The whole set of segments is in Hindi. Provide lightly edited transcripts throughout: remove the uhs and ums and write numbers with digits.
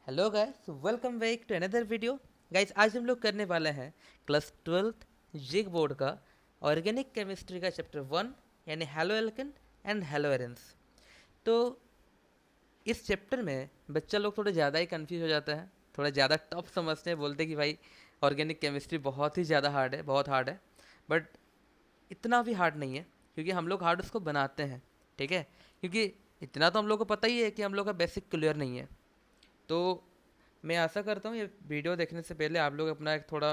Hello guys, welcome back to another video. Guys, आज हम लोग करने वाले हैं क्लास 12th जिग बोर्ड का ऑर्गेनिक केमिस्ट्री का चैप्टर 1 यानी halo alkane and halo arenes. तो इस चैप्टर में बच्चा लोग थोड़ा ज़्यादा ही कंफ्यूज हो जाता है, थोड़ा ज़्यादा टफ समझते हैं, बोलते हैं कि भाई ऑर्गेनिक केमिस्ट्री बहुत ही ज़्यादा हार्ड है, बहुत हार्ड है। बट इतना भी हार्ड नहीं है, क्योंकि हम लोग हार्ड उसको बनाते हैं। ठीक है, क्योंकि इतना तो हम लोग को पता ही है कि हम लोग का बेसिक क्लियर नहीं है। तो मैं आशा करता हूँ ये वीडियो देखने से पहले आप लोग अपना एक थोड़ा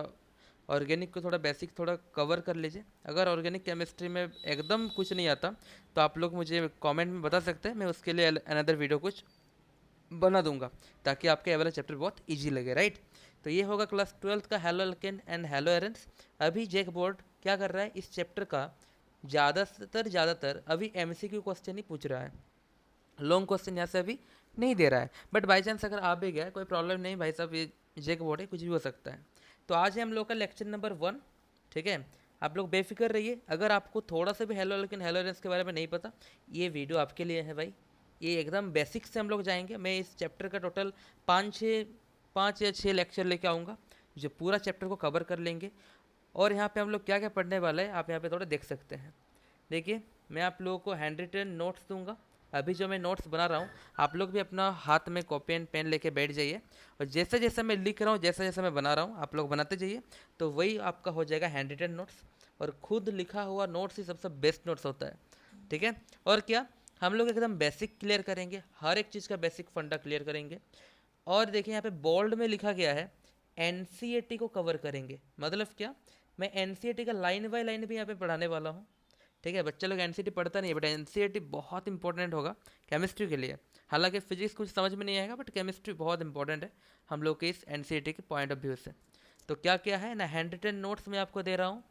ऑर्गेनिक को थोड़ा बेसिक थोड़ा कवर कर लीजिए। अगर ऑर्गेनिक केमिस्ट्री में एकदम कुछ नहीं आता तो आप लोग मुझे कमेंट में बता सकते हैं, मैं उसके लिए अनदर वीडियो कुछ बना दूंगा, ताकि आपके ये वाला चैप्टर बहुत इजी लगे, राइट। तो ये होगा क्लास 12th का hello alkane and halo arenes. अभी जेक बोर्ड क्या कर रहा है, इस चैप्टर का ज़्यादातर अभी एमसीक्यू क्वेश्चन ही पूछ रहा है, लॉन्ग क्वेश्चन यहाँ से अभी नहीं दे रहा है। बट बाई चांस अगर आ भी गया कोई प्रॉब्लम नहीं भाई साहब, ये जेक बोर्ड है, कुछ भी हो सकता है। तो आज है हम लोग का लेक्चर नंबर 1। ठीक है, आप लोग बेफिक्र रहिए। अगर आपको थोड़ा सा भी हेलो लेकिन हेलो रेंस के बारे में नहीं पता, ये वीडियो आपके लिए है भाई। ये एकदम बेसिक से हम लोग जाएंगे। मैं इस चैप्टर का टोटल 5 या 6 लेक्चर लेके आऊँगा, जो पूरा चैप्टर को कवर कर लेंगे। और यहाँ पे हम लोग क्या क्या पढ़ने वाले हैं आप यहाँ पे थोड़ा देख सकते हैं। देखिए, मैं आप लोगों को हैंड रिटन नोट्स दूंगा। अभी जो मैं नोट्स बना रहा हूँ, आप लोग भी अपना हाथ में कॉपी एंड पेन लेके बैठ जाइए, और जैसे जैसे मैं लिख रहा हूँ, जैसे जैसे मैं बना रहा हूँ, आप लोग बनाते जाइए। तो वही आपका हो जाएगा हैंड रिटन नोट्स। और खुद लिखा हुआ नोट्स ही सबसे बेस्ट नोट्स होता है। ठीक है, और क्या, हम लोग एकदम बेसिक क्लियर करेंगे, हर एक चीज़ का बेसिक फंडा क्लियर करेंगे। और देखिए, यहाँ पे बोल्ड में लिखा गया है एनसीईआरटी को कवर करेंगे। मतलब क्या, मैं एनसीईआरटी का लाइन बाय लाइन भी यहाँ पे पढ़ाने वाला हूँ। ठीक है, बच्चे लोग एनसीईआरटी पढ़ता नहीं है, बट एनसीईआरटी बहुत इंपॉर्टेंट होगा केमिस्ट्री के लिए। हालांकि फिजिक्स कुछ समझ में नहीं आएगा, बट केमिस्ट्री बहुत इंपॉर्टेंट है हम लोग के इस एनसीईआरटी के पॉइंट ऑफ व्यू से। तो क्या क्या है ना, हैंड रिटन नोट्स मैं आपको दे रहा हूँ।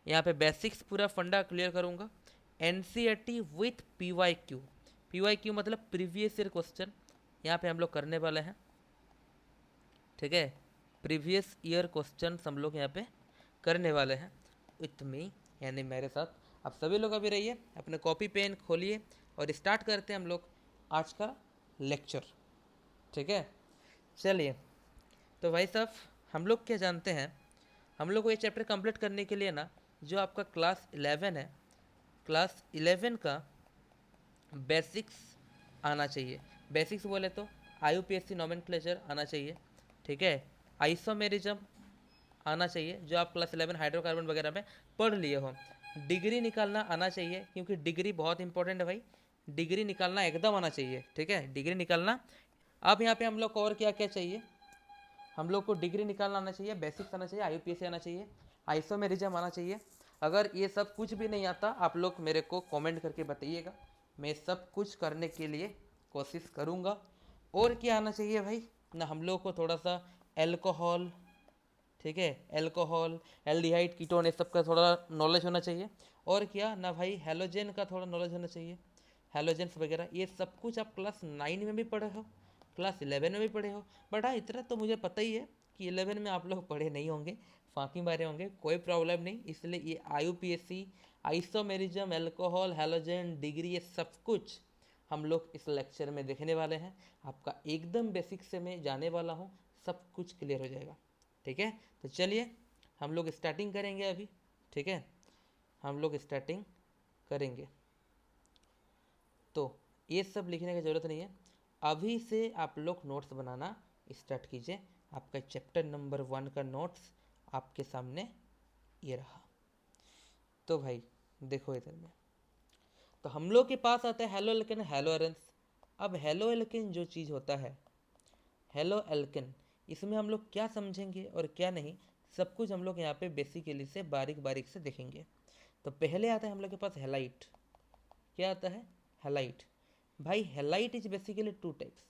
यहाँ पे बेसिक्स पूरा फंडा क्लियर करूँगा। NCERT with PYQ. पीवाईक्यू मतलब प्रीवियस ईयर क्वेश्चन, यहाँ पे हम लोग करने वाले हैं। ठीक है, प्रीवियस ईयर क्वेश्चन हम लोग यहाँ पे करने वाले हैं विथ मी, यानी मेरे साथ। आप सभी लोग अभी रहिए, अपने कॉपी पेन खोलिए और स्टार्ट करते हैं हम लोग आज का लेक्चर। ठीक है, चलिए। तो भाई साहब, हम लोग क्या जानते हैं, हम लोग को ये चैप्टर कंप्लीट करने के लिए ना, जो आपका क्लास 11 है, क्लास 11 का बेसिक्स आना चाहिए। बेसिक्स बोले तो आईयूपीएससी नोमेनक्लेचर आना चाहिए। ठीक है, आइसोमेरिज्म आना चाहिए, जो आप क्लास 11 हाइड्रोकार्बन वगैरह में पढ़ लिए हो। डिग्री निकालना आना चाहिए, क्योंकि डिग्री बहुत इंपॉर्टेंट है भाई। डिग्री निकालना एकदम आना चाहिए। ठीक है, डिग्री निकालना। अब यहाँ पे हम लोग को और क्या क्या चाहिए, हम लोग को डिग्री निकालना आना चाहिए, बेसिक्स आना चाहिए, आईयूपीएससी आना चाहिए, आइसोमेरिज्म आना चाहिए। अगर ये सब कुछ भी नहीं आता, आप लोग मेरे को कमेंट करके बताइएगा, मैं सब कुछ करने के लिए कोशिश करूँगा। और क्या आना चाहिए भाई ना, हम लोग को थोड़ा सा एल्कोहल, ठीक है, एल्कोहल, एल्डिहाइड, कीटोन, ये सब का थोड़ा नॉलेज होना चाहिए। और क्या ना भाई, हैलोजन का थोड़ा नॉलेज होना चाहिए, हैलोजेंस वगैरह। ये सब कुछ आप क्लास 9 में भी पढ़े हो, क्लास 11 में भी पढ़े हो। बट हाँ, इतना तो मुझे पता ही है कि 11 में आप लोग पढ़े नहीं होंगे, फाँकी मारे होंगे, कोई प्रॉब्लम नहीं। इसलिए ये आईयूपीएससी, आइसोमेरिज्म, एल्कोहल, हैलोजन, डिग्री, ये सब कुछ हम लोग इस लेक्चर में देखने वाले हैं। आपका एकदम बेसिक से मैं जाने वाला हूँ, सब कुछ क्लियर हो जाएगा। ठीक है, तो चलिए हम लोग स्टार्टिंग करेंगे अभी। ठीक है, हम लोग स्टार्टिंग करेंगे। तो ये सब लिखने की ज़रूरत नहीं है, अभी से आप लोग नोट्स बनाना स्टार्ट कीजिए। आपका चैप्टर नंबर 1 का नोट्स आपके सामने ये रहा। तो भाई देखो इधर में, तो हम लोग के पास आता है हेलो एल्केन, हेलो एरेंस। अब हेलो एल्केन जो चीज़ होता है, हेलो एल्केन, इसमें हम लोग क्या समझेंगे और क्या नहीं, सब कुछ हम लोग यहाँ पे बेसिकली से बारीक बारीक से देखेंगे। तो पहले आता है हम लोग के पास हेलाइट। क्या आता है, हेलाइट। भाई halide is basically two types,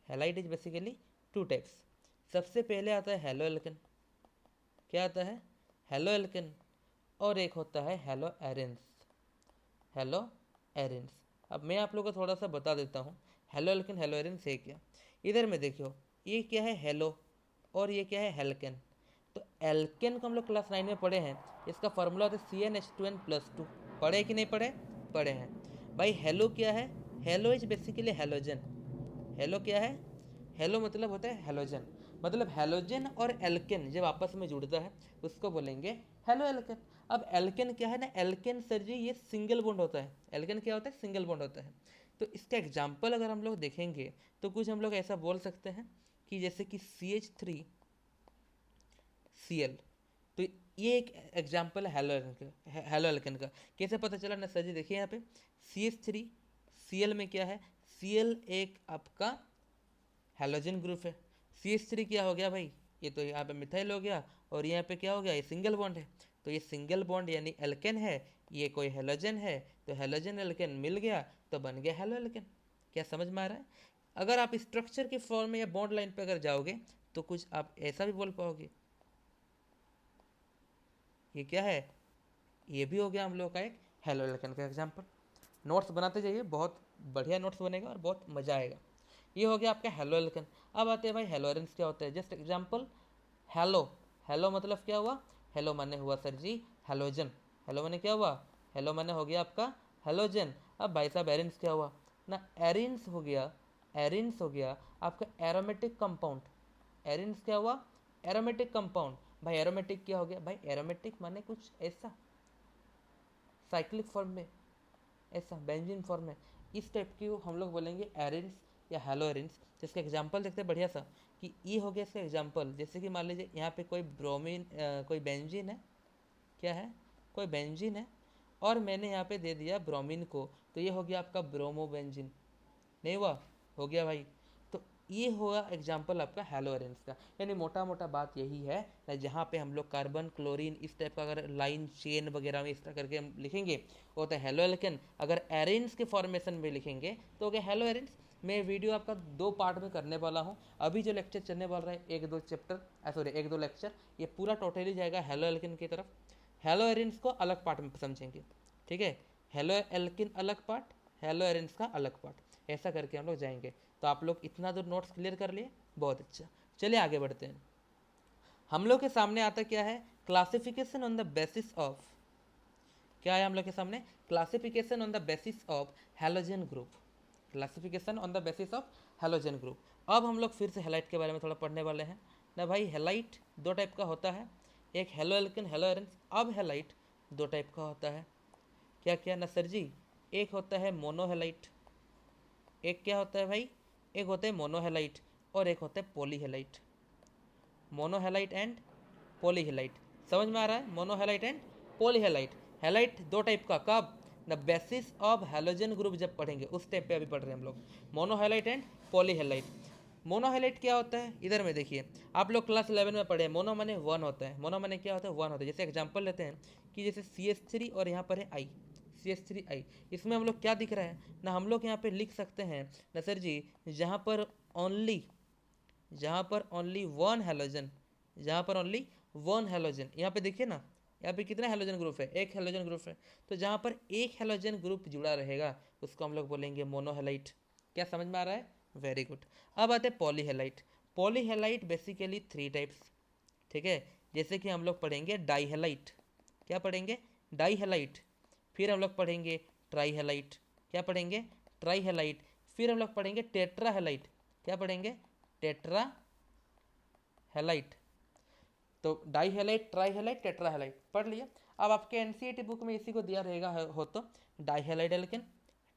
halide is basically two types. सबसे पहले आता है हेलो एल्केन। क्या आता है, हेलो एल्केन। और एक होता है हेलो एरेंस, हेलो एरेंस। अब मैं आप लोगों को थोड़ा सा बता देता हूँ, हेलो एल्केन हेलो एरेंस है क्या। इधर में देखियो, ये क्या है हेलो, और ये क्या है हेल्केन। तो एल्केन को हम लोग क्लास 9 में पढ़े हैं, इसका फॉर्मूला होता है CnH2n+2। पढ़े कि नहीं पढ़े, पढ़े हैं। भाई हेलो क्या है, hello is basically halogen. Hello क्या है, हेलो मतलब होता है हेलोजन, मतलब हेलोजन और एल्केन जब आपस में जुड़ता है उसको बोलेंगे हेलो एल्केन। अब एल्केन क्या है ना, एल्केन सर जी ये सिंगल बॉन्ड होता है। एल्केन क्या होता है, सिंगल बॉन्ड होता है। तो इसका एग्जाम्पल अगर हम लोग देखेंगे तो कुछ हम लोग ऐसा बोल सकते हैं कि जैसे कि CH3Cl। तो ये एक एग्जाम्पल है हेलो एल्केन का। कैसे पता चला ना सर जी, देखिए यहाँ पे CH3Cl में क्या है, Cl एक आपका हेलोजन ग्रुप है। CH3 क्या हो गया भाई, ये तो यहाँ पे मिथाइल हो गया, और यहाँ पे क्या हो गया, ये सिंगल बॉन्ड है। तो ये सिंगल बॉन्ड यानी एल्केन है, ये कोई हेलोजन है, तो हेलोजन एल्केन मिल गया तो बन गया हेलो एल्केन। क्या समझ में आ रहा है? अगर आप स्ट्रक्चर के फॉर्म में या बॉन्ड लाइन पे अगर जाओगे तो कुछ आप ऐसा भी बोल पाओगे, ये क्या है, ये भी हो गया हम लोग का एक हेलो एल्केन का एग्जाम्पल। नोट्स बनाते जाइए, बहुत बढ़िया नोट्स बनेगा और बहुत मज़ा आएगा। ये हो गया आपका हेलो एल्केन। अब आते हैं भाई हेलोरेंस क्या होता है। जस्ट एग्जाम्पल, हेलो, हेलो मतलब क्या हुआ, हेलो माने हुआ सर जी हेलोजन। हेलो माने क्या हुआ, हेलो माने हो गया आपका हेलोजन। अब भाई साहब एरिन्स क्या हुआ ना, एरिन्स हो गया, एरिन्स हो गया आपका एरोमेटिक कंपाउंड। एरिन्स क्या हुआ, एरोमेटिक कंपाउंड। भाई एरोमेटिक क्या हो गया, भाई एरोमेटिक माने कुछ ऐसा साइक्लिक फॉर्म में, ऐसा बेंजीन फॉर्म में, इस टाइप की हम लोग बोलेंगे एरिन्स या हेलो एरिन्स। जिसका एग्जांपल देखते हैं बढ़िया सा कि ये हो गया इसका एग्जांपल। जैसे कि मान लीजिए यहाँ पे कोई ब्रोमीन कोई बेंजीन है, क्या है, कोई बेंजीन है, और मैंने यहाँ पे दे दिया ब्रोमीन को, तो ये हो गया आपका ब्रोमोबेंजीन। नहीं हुआ, हो गया भाई। तो ये हुआ एग्जाम्पल आपका हेलो एरेंस का। यानी मोटा मोटा बात यही है ना, जहाँ पे हम लोग कार्बन क्लोरीन इस टाइप का अगर लाइन चेन वगैरह में इस तरह करके हम लिखेंगे वो होता है हेलो एल्केन। अगर एरेंस के फॉर्मेशन में लिखेंगे तो हो गया हेलो एरेंस। मैं वीडियो आपका 2 पार्ट में करने वाला हूँ। अभी जो लेक्चर चलने वाला है 1-2 चैप्टर, सॉरी 1-2 लेक्चर, ये पूरा टोटली जाएगा हेलो एल्केन की तरफ। हेलो एरेंस को अलग पार्ट में समझेंगे, ठीक है। हेलो एल्किन अलग पार्ट, हेलो एरेंस का अलग पार्ट, ऐसा करके हम लोग जाएंगे। तो आप लोग इतना दूर नोट्स क्लियर कर लिए, बहुत अच्छा। चलिए आगे बढ़ते हैं। हम लोग के सामने आता क्या है, classification on the basis of, क्या है हम लोग के सामने, classification on the basis of halogen group. Classification on the basis of halogen group. अब हम लोग फिर से हेलाइट के बारे में थोड़ा पढ़ने वाले हैं ना भाई। हेलाइट 2 टाइप का होता है, एक हेलो एल्किन, हेलो एरेंस। अब हेलाइट 2 टाइप का होता है, क्या क्या ना सर जी, एक होता है मोनोहेलाइट, एक क्या होता है भाई, एक होता है मोनोहेलाइट और एक होता है पॉलीहेलाइट। मोनोहेलाइट एंड पॉलीहेलाइट, समझ में आ रहा है, मोनोहेलाइट एंड पॉलीहेलाइट। हेलाइट 2 टाइप का, कब, the basis of halogen group जब पढ़ेंगे उस टाइप पे अभी पढ़ रहे हैं हम लोग, मोनोहेलाइट एंड पॉलीहेलाइट। मोनोहेलाइट क्या होता है, इधर में देखिए, आप लोग क्लास 11 में पढ़े, मोनो माने 1 होता है, मोनो माने क्या होता है, 1 होता है। जैसे एग्जांपल लेते हैं कि जैसे CH3 और यहाँ पर है I, CH3I, इसमें हम लोग क्या दिख रहा है ना, हम लोग यहाँ पे लिख सकते हैं ना सर जी, जहाँ पर ओनली, जहाँ पर ओनली 1 हेलोजन, जहाँ पर ओनली 1 हेलोजन, यहाँ पे देखिए ना, यहाँ पे कितना हेलोजन ग्रुप है, एक हेलोजन ग्रुप है। तो जहाँ पर एक हेलोजन ग्रुप जुड़ा रहेगा उसको हम लोग बोलेंगे मोनोहेलाइट। क्या समझ में आ रहा है, वेरी गुड। अब आते हैं पॉलीहेलाइट। पॉलीहेलाइट बेसिकली 3 टाइप्स, ठीक है। जैसे कि हम लोग पढ़ेंगे डाईहेलाइट, क्या पढ़ेंगे, डाईहेलाइट। फिर हम लोग पढ़ेंगे ट्राईहेलाइट, क्या पढ़ेंगे, ट्राईहेलाइट। फिर हम लोग पढ़ेंगे टेट्राहेलाइट, क्या पढ़ेंगे, टेट्रा हेलाइट। तो di halide, tri halide, tetra halide पढ़ लिया। अब आपके एनसीईआरटी बुक में इसी को दिया रहेगा हो तो, di halide alkane,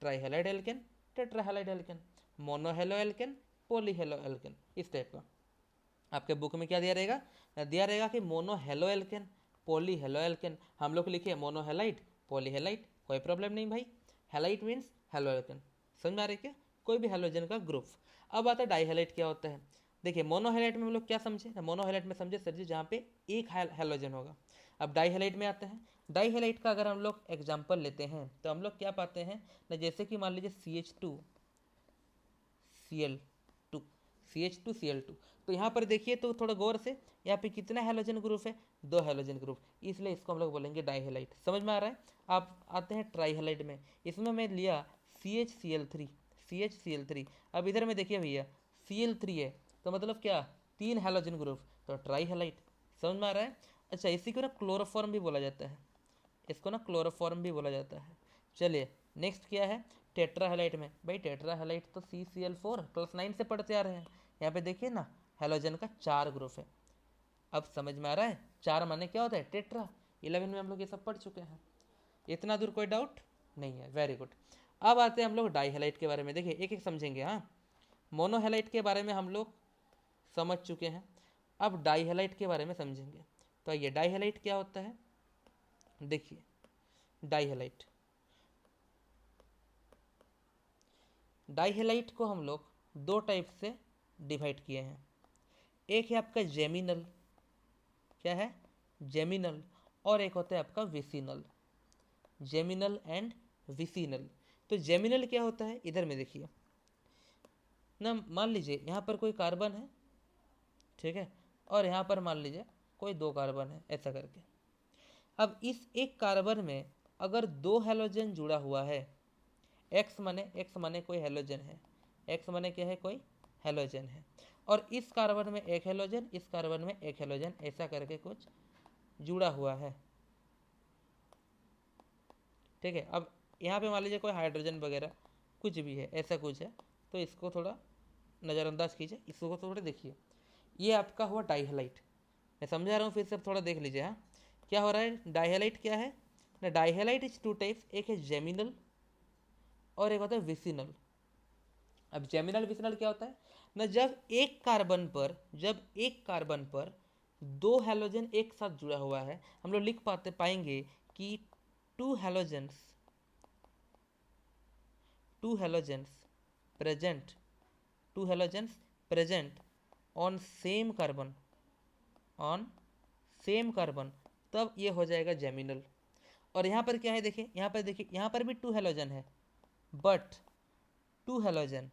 tri halide alkane, tetra halide alkane, mono halo alkane, poly halo alkane, इस टाइप का आपके बुक में क्या दिया रहेगा, दिया रहेगा कि mono halo alkane, poly halo alkene. हम लोग लिखे मोनो हेलाइट, पॉली हेलाइट, कोई प्रॉब्लम नहीं भाई। हेलाइट मीन्स हेलो एल्केन, समझ में आ रही है क्या, कोई भी हेलोजन का ग्रुप। अब आता है डाई हेलाइट क्या होता है। देखिए मोनोहेलाइट में हम लोग क्या समझे, मोनोहेलाइट में समझे सर जी जहाँ पे एक हेलोजन होगा। अब डाईहेलाइट में आते हैं। डाईहेलाइट का अगर हम लोग एग्जांपल लेते हैं तो हम लोग क्या पाते हैं ना, जैसे कि मान लीजिए CH2Cl2, CH2Cl2। तो यहाँ पर देखिए तो थोड़ा गौर से, यहाँ पे कितना हेलोजन ग्रुप है, 2 हेलोजन ग्रुप, इसलिए इसको हम लोग बोलेंगे डाईहेलाइट। समझ में आ रहा है। आप आते हैं ट्राईहेलाइट में, इसमें मैं लिया CHCl3, CHCl3। अब इधर में देखिए भैया Cl3 है, तो मतलब क्या, 3 हेलोजन ग्रुप, तो ट्राई हेलाइट। समझ में आ रहा है। अच्छा, इसी को ना क्लोरोफॉर्म भी बोला जाता है, इसको ना क्लोरोफॉर्म भी बोला जाता है। चलिए नेक्स्ट क्या है, टेट्रा हेलाइट में, भाई टेट्रा हेलाइट तो CCl4 क्लास 9 से पढ़ते आ रहे हैं, यहाँ पे देखिए ना, हेलोजन का 4 ग्रुप है। अब समझ में आ रहा है 4 माने क्या होता है, टेट्रा। 11 में हम लोग ये सब पढ़ चुके हैं। इतना दूर कोई डाउट नहीं है, वेरी गुड। अब आते हैं हम लोग डाईहेलाइट के बारे में। देखिए एक एक समझेंगे। हाँ, मोनोहेलाइट के बारे में हम लोग समझ चुके हैं, अब डाईहेलाइट के बारे में समझेंगे। तो आइए, डाईहेलाइट क्या होता है। देखिए डाईहेलाइट, डाईहेलाइट को हम लोग 2 टाइप से डिवाइड किए हैं। एक है आपका जेमिनल, क्या है, जेमिनल, और एक होता है आपका विसिनल, जेमिनल एंड विसिनल। तो जेमिनल क्या होता है, इधर में देखिए ना, मान लीजिए यहाँ पर कोई कार्बन है, ठीक है, और यहाँ पर मान लीजिए कोई 2 कार्बन है, ऐसा करके। अब इस एक कार्बन में अगर 2 हैलोजन जुड़ा हुआ है, एक्स माने कोई हैलोजन है, एक्स माने क्या है, कोई हैलोजन है, और इस कार्बन में एक हैलोजन, इस कार्बन में एक हैलोजन, ऐसा करके कुछ जुड़ा हुआ है, ठीक है। अब यहाँ पे मान लीजिए कोई हाइड्रोजन वगैरह कुछ भी है, ऐसा कुछ है, तो इसको थोड़ा नज़रअंदाज कीजिए, इसको थोड़ा देखिए। ये आपका हुआ डाईहेलाइट। मैं समझा रहा हूँ, फिर से थोड़ा देख लीजिए। हाँ, क्या हो रहा है, डाईहेलाइट क्या है ना, डाईहेलाइट इज 2 टाइप्स, एक है जेमिनल और एक होता है विसिनल। अब जेमिनल विसिनल क्या होता है ना, जब एक कार्बन पर 2 हैलोजन एक साथ जुड़ा हुआ है, हम लोग लिख पाएंगे कि two halogens present on same carbon, तब ये हो जाएगा जेमिनल। और यहाँ पर क्या है, देखिए यहाँ पर भी 2 हैलोजन है, but 2 halogen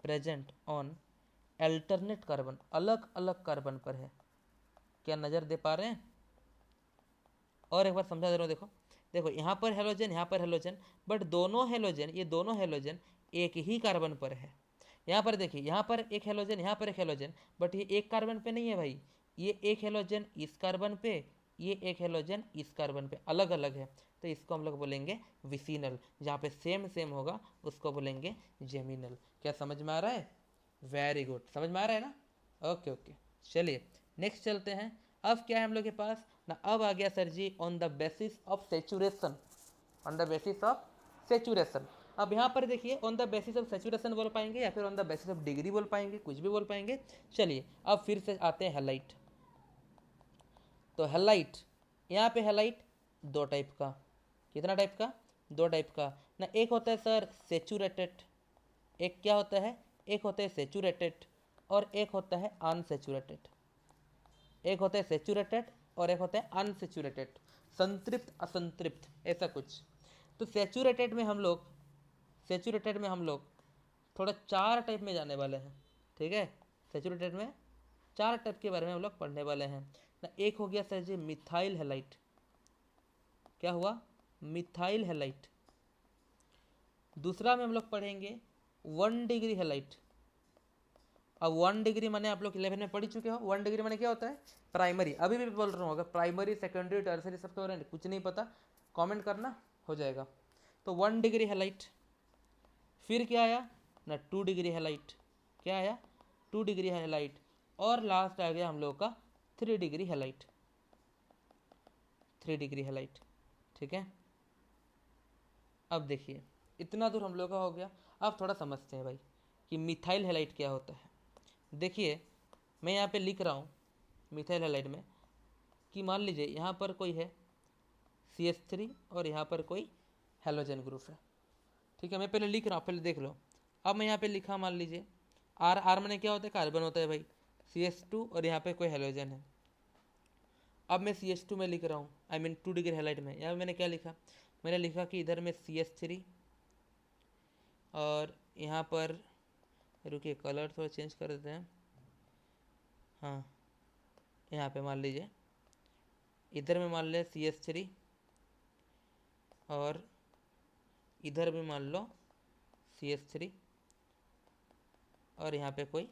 present on alternate carbon, अलग अलग कार्बन पर है। क्या नज़र दे पा रहे हैं? और एक बार समझा दे रहा हूँ, देखो यहाँ पर हेलोजन, बट ये दोनों हेलोजन एक ही कार्बन पर है। यहाँ पर देखिए, यहाँ पर एक हेलोजन, बट ये एक कार्बन पे नहीं है भाई, ये एक हेलोजन इस कार्बन पे, ये एक हेलोजन इस कार्बन पे, अलग अलग है। तो इसको हम लोग बोलेंगे विसिनल। जहाँ पे सेम सेम होगा उसको बोलेंगे जेमिनल। क्या समझ में आ रहा है? वेरी गुड, समझ में आ रहा है ना? ओके ओके, चलिए नेक्स्ट चलते हैं। अब क्या है हम लोग के पास ना, अब आ गया sir ji on the basis of saturation, अब यहाँ पर देखिए on the basis of saturation बोल पाएंगे या फिर on the basis of degree बोल पाएंगे, कुछ भी बोल पाएंगे। चलिए अब फिर से आते हैं हेलाइट। तो हेलाइट, यहाँ पे हेलाइट 2 टाइप का, कितना टाइप का, 2 टाइप का ना। एक होता है सर सेचुरेटेड, एक क्या होता है, एक होता है सेचुरेटेड और एक होता है अनसेचुरेटेड। एक होता है सेचुरेटेड और एक होता है अनसेचुरेटेड, संतृप्त असंतृप्त, ऐसा कुछ। तो सेचुरेटेड में हम लोग थोड़ा 4 टाइप में जाने वाले हैं, ठीक है। सेचुरेटेड में 4 टाइप के बारे में हम लोग पढ़ने वाले हैं ना। एक हो गया सर जी मिथाइल हेलाइट, क्या हुआ, मिथाइल हेलाइट। दूसरा में हम लोग पढ़ेंगे 1 डिग्री हेलाइट। अब 1 डिग्री माने आप लोग 11 में पढ़ चुके हो, 1 डिग्री माने क्या होता है, प्राइमरी। अभी भी बोल रहा हूँ, अगर प्राइमरी सेकेंडरी टर्सरी सब के बारे में कुछ नहीं पता, कमेंट करना, हो जाएगा। तो 1 डिग्री हेलाइट। फिर क्या आया ना, 2 डिग्री हेलाइट। क्या आया, 2 डिग्री हेलाइट। और लास्ट आ गया हम लोग का 3 डिग्री हेलाइट, 3 डिग्री हेलाइट, ठीक है। अब देखिए इतना दूर हम लोग का हो गया। अब थोड़ा समझते हैं भाई कि मिथाइल हेलाइट क्या होता है। देखिए मैं यहाँ पे लिख रहा हूँ मिथाइल हेलाइड में कि मान लीजिए यहाँ पर कोई है CH3 और यहाँ पर कोई हेलोजन ग्रुप है, ठीक है। मैं पहले लिख रहा हूँ, पहले देख लो। अब मैं यहाँ पे लिखा, मान लीजिए आर मैंने क्या होता है, कार्बन होता है भाई, CH2 और यहाँ पे कोई हेलोजन है। अब मैं CH2 में लिख रहा हूँ, आई मीन 2 डिग्री हेलाइड में। यहाँ मैंने क्या लिखा, मैंने लिखा कि इधर में CH3 और यहाँ पर, रुकिए कलर थोड़ा चेंज कर देते हैं। हाँ, यहाँ पे मान लीजिए इधर में मान ले CH3 और इधर भी मान लो CH3 और यहाँ पे कोई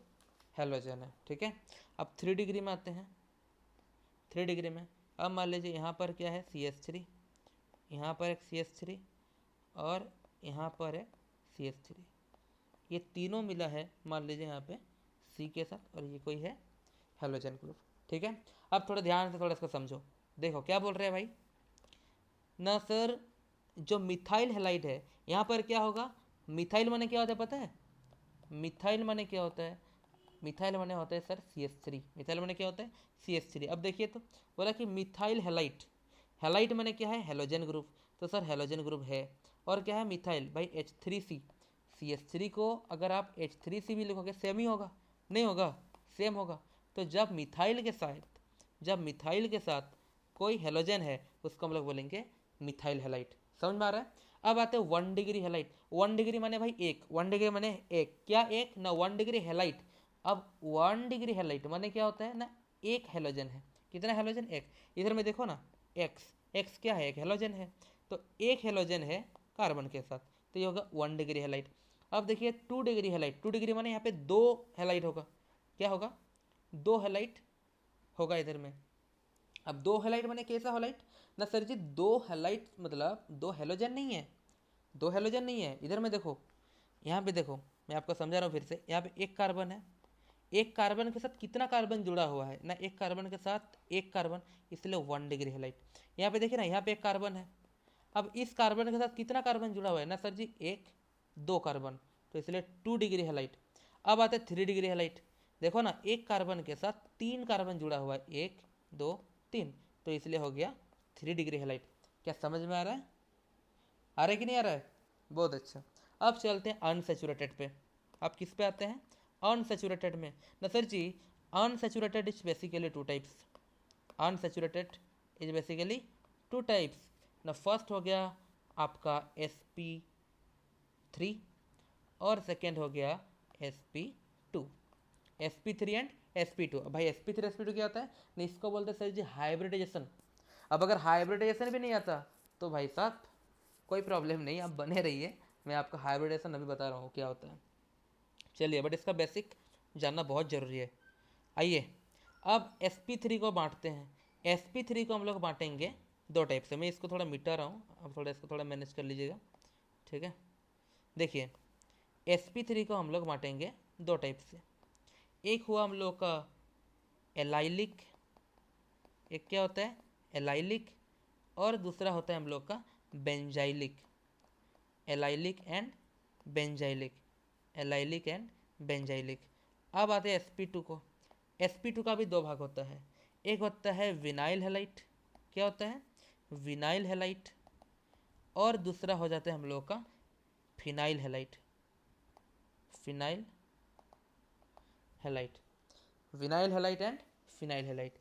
हेलोजन है, ठीक है। अब 3 डिग्री में आते हैं। 3 डिग्री में अब मान लीजिए यहाँ पर क्या है, CH3, यहाँ पर एक CH3 और यहाँ पर है CH3, ये तीनों मिला है मान लीजिए यहाँ पे C के साथ, और ये कोई है हेलोजन ग्रुप। ठीक है, अब थोड़ा ध्यान से थोड़ा इसको समझो। देखो क्या बोल रहे हैं भाई ना सर, जो मिथाइल हेलाइड है यहाँ पर क्या होगा, मिथाइल माने क्या होता है पता है, मिथाइल माने क्या होता है, मिथाइल माने होता है सर CH3। मिथाइल माने क्या होता है CH3। अब देखिए तो बोला कि मिथाइल हेलाइट, हेलाइट माने क्या है हेलोजन ग्रुप, तो सर हेलोजन ग्रुप है। और क्या है मिथाइल भाई H3C, CH3 को अगर आप H3C भी लिखोगे सेम ही होगा, नहीं होगा, सेम होगा। तो जब मिथाइल के साथ, जब मिथाइल के साथ कोई हेलोजन है उसको हम लोग बोलेंगे मिथाइल हेलाइट। समझ में आ रहा है। अब आते हैं 1 डिग्री हेलाइट। 1 डिग्री माने भाई एक, 1 डिग्री माने एक, क्या एक ना 1 डिग्री हेलाइट। अब 1 डिग्री हेलाइट माने क्या होता है ना, एक हेलोजन है। कितना हेलोजन, एक। इधर में देखो ना एक्स, एक्स क्या है एक हेलोजन है, तो एक हेलोजन है कार्बन के साथ, तो ये होगा 1 डिग्री हेलाइट। अब देखिए 2 डिग्री हेलाइट, 2 डिग्री माने यहाँ पे 2 हेलाइट होगा, क्या होगा 2 हेलाइट होगा इधर में। अब 2 हेलाइट माने कैसा हेलाइट ना सर जी, 2 हेलाइट मतलब 2 हेलोजन नहीं है, 2 हेलोजन नहीं है। इधर में देखो, यहाँ पे देखो, मैं आपको समझा रहा हूँ फिर से। यहाँ पे एक कार्बन है, एक कार्बन के साथ कितना कार्बन जुड़ा हुआ है ना, एक कार्बन के साथ एक कार्बन, इसलिए 1 डिग्री हेलाइट। यहाँ पे देखिए ना, यहाँ पे एक कार्बन है, अब इस कार्बन के साथ कितना कार्बन जुड़ा हुआ है ना सर जी, एक, 2 कार्बन, तो इसलिए 2 डिग्री हेलाइट। अब आते हैं 3 डिग्री हेलाइट। देखो ना एक कार्बन के साथ 3 कार्बन जुड़ा हुआ है, 1 2 3, तो इसलिए हो गया 3 डिग्री हेलाइट। क्या समझ में आ रहा है, आ रहा है कि नहीं आ रहा है, बहुत अच्छा। अब चलते हैं अनसेचुरेटेड पे। आप किस पे आते हैं, अनसेचुरेटेड में ना sir ji. Unsaturated is basically 2 types, unsaturated is basically 2 types ना। फर्स्ट हो गया आपका sp3 और सेकेंड हो गया sp2, sp3 एंड sp2। अब भाई sp3 sp2 क्या होता है ना, इसको बोलते हैं सर जी हाइब्रिडाइजेशन। अब अगर हाइब्रिडाइजेशन भी नहीं आता तो भाई साहब कोई प्रॉब्लम नहीं, आप बने रहिए, मैं आपका हाइब्रिडाइजेशन अभी बता रहा हूँ क्या होता है। चलिए, बट इसका बेसिक जानना बहुत ज़रूरी है। आइए अब sp3 को बांटते हैं। sp3 को हम लोग बांटेंगे 2 टाइप से। मैं इसको थोड़ा मिटा रहा हूँ, अब थोड़ा इसको थोड़ा मैनेज कर लीजिएगा, ठीक है। देखिए sp3 को हम लोग बांटेंगे 2 टाइप से। एक हुआ हम लोग का एलाइलिक, एक क्या होता है एलाइलिक, और दूसरा होता है हम लोग का benzylic. Allylic and benzylic, allylic and benzylic. अब आते हैं sp2 को। sp2 का भी 2 भाग होता है, एक होता है विनाइल हेलाइट, क्या होता है विनाइल हेलाइट, और दूसरा हो जाता है हम लोग का phenyl halide, phenyl halide, vinyl halide and phenyl halide.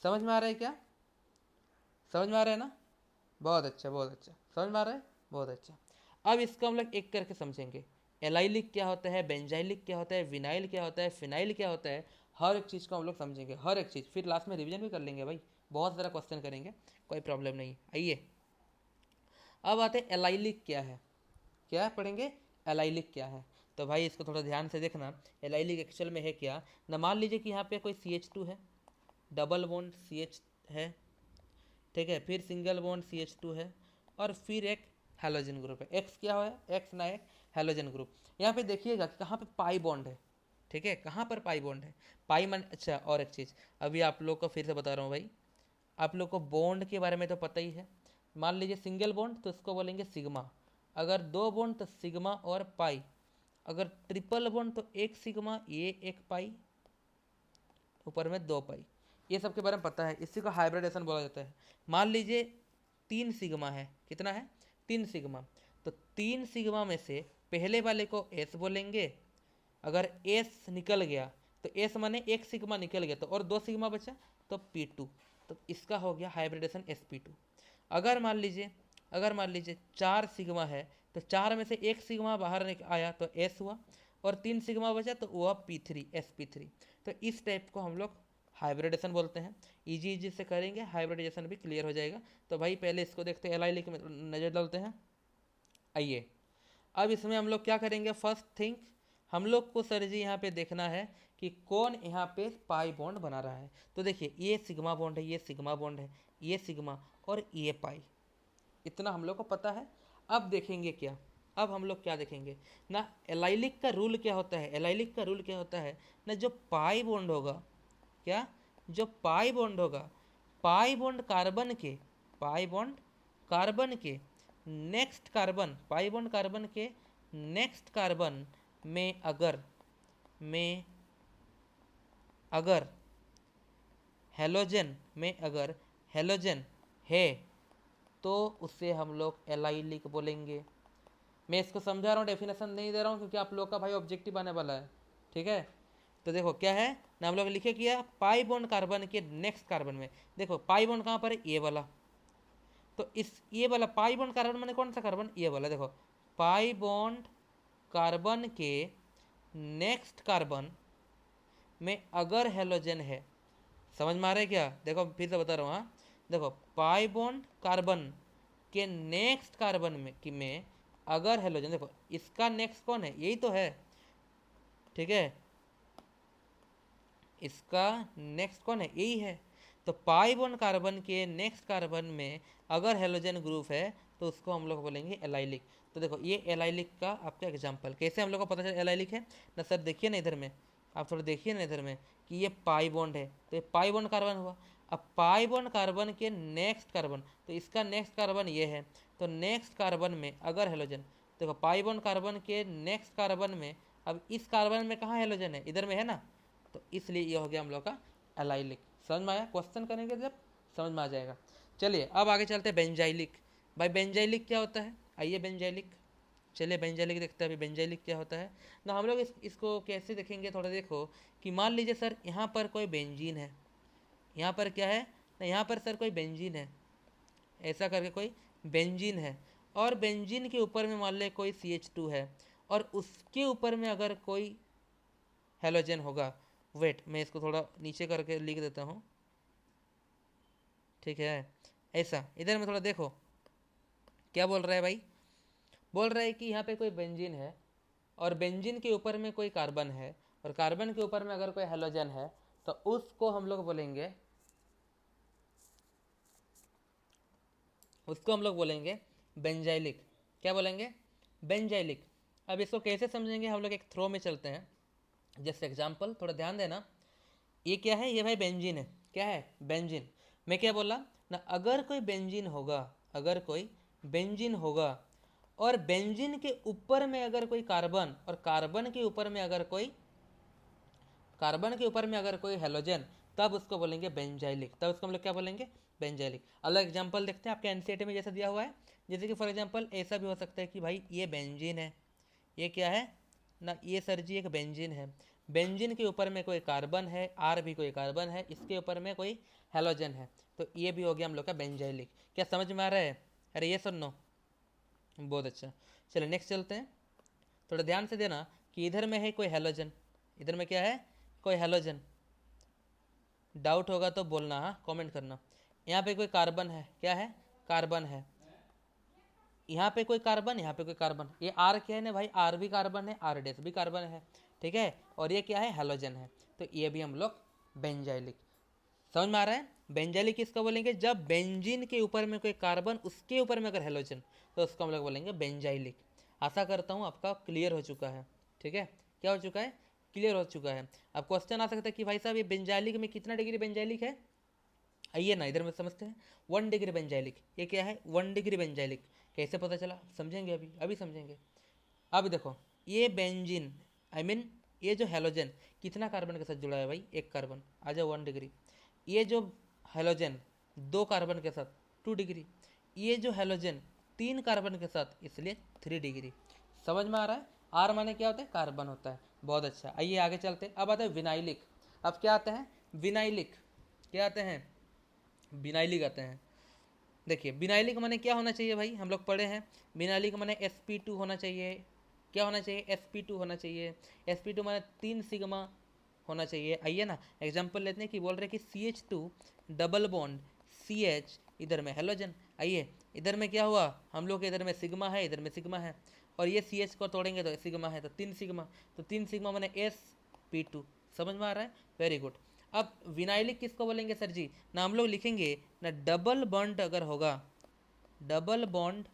समझ में आ रहा है क्या, समझ में आ रहा है ना, बहुत अच्छा बहुत अच्छा, समझ में आ रहा है, बहुत अच्छा। अब इसको हम लोग एक करके समझेंगे। एलाइलिक क्या होता है, बेंजाइलिक क्या होता है, विनाइल क्या होता है, फिनाइल क्या होता है, हर एक चीज़ को हम लोग समझेंगे, हर एक चीज़। फिर लास्ट में रिवीजन भी कर लेंगे भाई, बहुत सारा क्वेश्चन करेंगे, कोई प्रॉब्लम नहीं। आइए अब आते हैं एलाइलिक क्या है, क्या पढ़ेंगे एलाइलिक क्या है। तो भाई इसको थोड़ा ध्यान से देखना, एलाइलिक एक्चुअल में है क्या ना। मान लीजिए कि यहाँ पे कोई CH2 है, डबल बॉन्ड CH है, ठीक है, फिर सिंगल बॉन्ड CH2 है, और फिर एक हेलोजन ग्रुप है। एक्स क्या है, एक्स ना एक हेलोजन ग्रुप। यहाँ पे देखिएगा कि कहाँ पे पाई बॉन्ड है, ठीक है, कहाँ पर पाई बॉन्ड है, पाई मान। अच्छा और एक चीज़ अभी आप लोग को फिर से बता रहा हूँ भाई, आप लोग को बॉन्ड के बारे में तो पता ही है। मान लीजिए सिंगल बॉन्ड तो इसको बोलेंगे सिग्मा, अगर 2 बॉन्ड तो सिग्मा और पाई, अगर ट्रिपल बॉन्ड तो एक सिग्मा ये एक पाई, ऊपर में 2 पाई। ये सब के बारे में पता है, इसी को हाइब्रिडेशन बोला जाता है। मान लीजिए 3 सिग्मा है, कितना है 3 सिग्मा, तो 3 सिग्मा में से पहले वाले को एस बोलेंगे, अगर एस निकल गया तो एस माने एक सिग्मा निकल गया, तो और 2 सिग्मा बचा तो P2, तो इसका हो गया हाइब्रिडेशन sp2। अगर मान लीजिए, अगर मान लीजिए 4 सिग्मा है, तो 4 में से एक सिग्मा बाहर आया तो एस हुआ, और 3 सिग्मा बचा तो वो P3 sp3। तो इस टाइप को हम लोग हाइब्रिडेशन बोलते हैं। इजी इजी से करेंगे, हाइब्रिडाइजेशन भी क्लियर हो जाएगा। तो भाई पहले इसको देखते हैं, एलाइलिक में नज़र डालते हैं। आइए अब इसमें हम लोग क्या करेंगे, फर्स्ट थिंग हम लोग को सर जी यहाँ पे देखना है कि कौन यहाँ पे पाई बॉन्ड बना रहा है। तो देखिए ये सिग्मा बॉन्ड है, ये सिग्मा बॉन्ड है, ये सिग्मा और ये पाई, इतना हम लोग को पता है। अब देखेंगे क्या, अब हम लोग क्या देखेंगे ना, एलाइलिक का रूल क्या होता है, एलाइलिक का रूल क्या होता है ना, जो पाई बॉन्ड होगा, क्या, जो पाई बॉन्ड होगा, पाई बॉन्ड कार्बन के, पाई बॉन्ड कार्बन के next carbon, pi bond carbon के नेक्स्ट कार्बन में अगर हेलोजन में अगर हेलोजन है तो उसे हम लोग एलाइलिक बोलेंगे। मैं इसको समझा रहा हूँ, डेफिनेशन नहीं दे रहा हूँ क्योंकि आप लोग का भाई ऑब्जेक्टिव आने वाला है, ठीक है। तो देखो क्या है ना, हम लोग लिखे किया पाई बॉन्ड कार्बन के नेक्स्ट कार्बन में, देखो पाई बॉन्ड कहाँ पर है, ये वाला, तो इस ये वाला पाई बॉन्ड कार्बन मैंने कौन सा कार्बन, ये वाला, देखो पाई बॉन्ड कार्बन के नेक्स्ट कार्बन में अगर हेलोजन है, समझ में आ रहा है क्या, देखो फिर से बता रहा हूँ, हाँ देखो पाई बॉन्ड कार्बन के नेक्स्ट कार्बन में अगर हेलोजन, देखो इसका नेक्स्ट कौन है, यही तो है, ठीक है, इसका नेक्स्ट कौन है, यही है। तो पाई बॉन्ड कार्बन के नेक्स्ट कार्बन में अगर हेलोजन ग्रुप है तो उसको हम लोग बोलेंगे एलाइलिक। तो देखो ये एलाइलिक का आपका एग्जांपल, कैसे हम लोग को पता चला एलाइलिक है ना सर, देखिए ना इधर में, आप थोड़ा देखिए ना इधर में कि ये पाई बॉन्ड है, तो ये पाई बॉन्ड कार्बन हुआ। अब पाई बॉन्ड कार्बन के नेक्स्ट कार्बन, तो इसका नेक्स्ट कार्बन ये है, तो नेक्स्ट कार्बन में अगर हेलोजन, देखो पाई बॉन्ड कार्बन के नेक्स्ट कार्बन में, अब इस कार्बन में कहाँ हेलोजन है, इधर में है ना, तो इसलिए ये हो गया हम लोग का एलाइलिक। समझ में आया, क्वेश्चन करेंगे जब समझ में आ जाएगा। चलिए अब आगे चलते हैं बेंजाइलिक। भाई बेंजाइलिक क्या होता है, आइए बेंजाइलिक, चलिए बेंजाइलिक देखते हैं अभी बेंजाइलिक क्या होता है ना। हम लोग इसको कैसे देखेंगे, थोड़ा देखो कि मान लीजिए सर यहाँ पर कोई बेंजीन है, यहाँ पर क्या है ना, यहाँ पर सर कोई बेंजीन है, ऐसा करके कोई बेंजीन है, और बेंजीन के ऊपर में मान ले कोई CH2 है, और उसके ऊपर में अगर कोई हेलोजन होगा, वेट मैं इसको थोड़ा नीचे करके लिख देता हूँ, ठीक है, ऐसा इधर में थोड़ा देखो क्या बोल रहा है भाई, बोल रहा है कि यहाँ पे कोई बेंजीन है और बेंजीन के ऊपर में कोई कार्बन है, और कार्बन के ऊपर में अगर कोई हेलोजन है तो उसको हम लोग बोलेंगे, उसको हम लोग बोलेंगे बेंजाइलिक। क्या बोलेंगे, बेंजाइलिक। अब इसको कैसे समझेंगे, हम लोग एक थ्रो में चलते हैं, जैसे एग्जाम्पल थोड़ा ध्यान देना, ये क्या है, ये भाई बेंजीन है, क्या है बेंजीन। मैं क्या बोला ना, अगर कोई बेंजीन होगा, अगर कोई बेंजीन होगा और बेंजीन के ऊपर में अगर कोई कार्बन, और कार्बन के ऊपर में अगर कोई, कार्बन के ऊपर में अगर कोई हेलोजन, तब उसको बोलेंगे बेंजाइलिक, तब उसको हम लोग क्या बोलेंगे, बेंजाइलिक। अलग एग्जांपल देखते हैं आपके एनसीईआरटी में जैसा दिया हुआ है, जैसे कि फॉर एग्जांपल ऐसा भी हो सकता है कि भाई ये बेंजीन है, ये क्या है ना, ये सर जी एक बेंजीन है, बेंजीन के ऊपर में कोई कार्बन है, आर भी कोई कार्बन है, इसके ऊपर में कोई हेलोजन है, तो ये भी हो गया हम लोग का बेंजाइलिक। क्या समझ में आ रहा है, अरे ये सुनो, बहुत अच्छा। चलिए नेक्स्ट चलते हैं, थोड़ा ध्यान से देना कि इधर में है कोई हेलोजन, इधर में क्या है, कोई हेलोजन, डाउट होगा तो बोलना, हाँ कमेंट करना। यहाँ पे कोई कार्बन है, क्या है, कार्बन है, यहाँ पे कोई कार्बन, यहाँ पे कोई कार्बन, ये आर क्या है ना भाई, आर भी कार्बन है, आर डैश भी कार्बन है, ठीक है, और ये क्या है, हेलोजन है, तो ये भी हम लोग बेंजाइलिक। समझ में आ रहा है, बेंजाइलिक किसको बोलेंगे, जब बेंजीन के ऊपर में कोई कार्बन, उसके ऊपर में अगर हेलोजन, तो उसको हम लोग बोलेंगे बेंजाइलिक। आशा करता हूँ आपका क्लियर हो चुका है, ठीक है, क्या हो चुका है, क्लियर हो चुका है। अब क्वेश्चन आ सकता है कि भाई साहब ये बेंजाइलिक में कितना डिग्री बेंजाइलिक है, आइए ना इधर में समझते हैं। 1 डिग्री बेंजाइलिक, ये क्या है, 1 डिग्री बेंजाइलिक, कैसे पता चला समझेंगे, अभी अभी समझेंगे। अब देखो ये बेंजीन, आई मीन ये जो हेलोजन कितना कार्बन के साथ जुड़ा है भाई, एक कार्बन, आ जाओ 1 डिग्री। ये जो हेलोजन 2 कार्बन के साथ 2 डिग्री, ये जो हेलोजन 3 कार्बन के साथ, इसलिए 3 डिग्री। समझ में आ रहा है, आर माने क्या होता है, कार्बन होता है। बहुत अच्छा, आइए आगे चलते हैं। अब आता है विनाइलिक। अब क्या आते हैं, विनाइलिक, क्या आते हैं, विनाइलिक आते हैं। देखिए विनाइलिक माने क्या होना चाहिए भाई, हम लोग पढ़े हैं, विनाइलिक माने sp2 होना चाहिए, क्या होना चाहिए, sp2 होना चाहिए, sp2 माने 3 सिग्मा होना चाहिए। आइए ना एग्जांपल लेते हैं कि बोल रहे हैं कि CH2 डबल बॉन्ड CH, इधर में हेलोजन, आइए इधर में क्या हुआ, हम लोग के इधर में सिग्मा है, इधर में सिग्मा है, और ये CH को तोड़ेंगे तो सिग्मा है, तो 3 सिग्मा, तो 3 सिग्मा माने sp2। समझ में आ रहा है, वेरी गुड। अब विनाइलिक किसको बोलेंगे सर जी ना, हम लोग लिखेंगे ना, डबल बॉन्ड अगर होगा, डबल बॉन्ड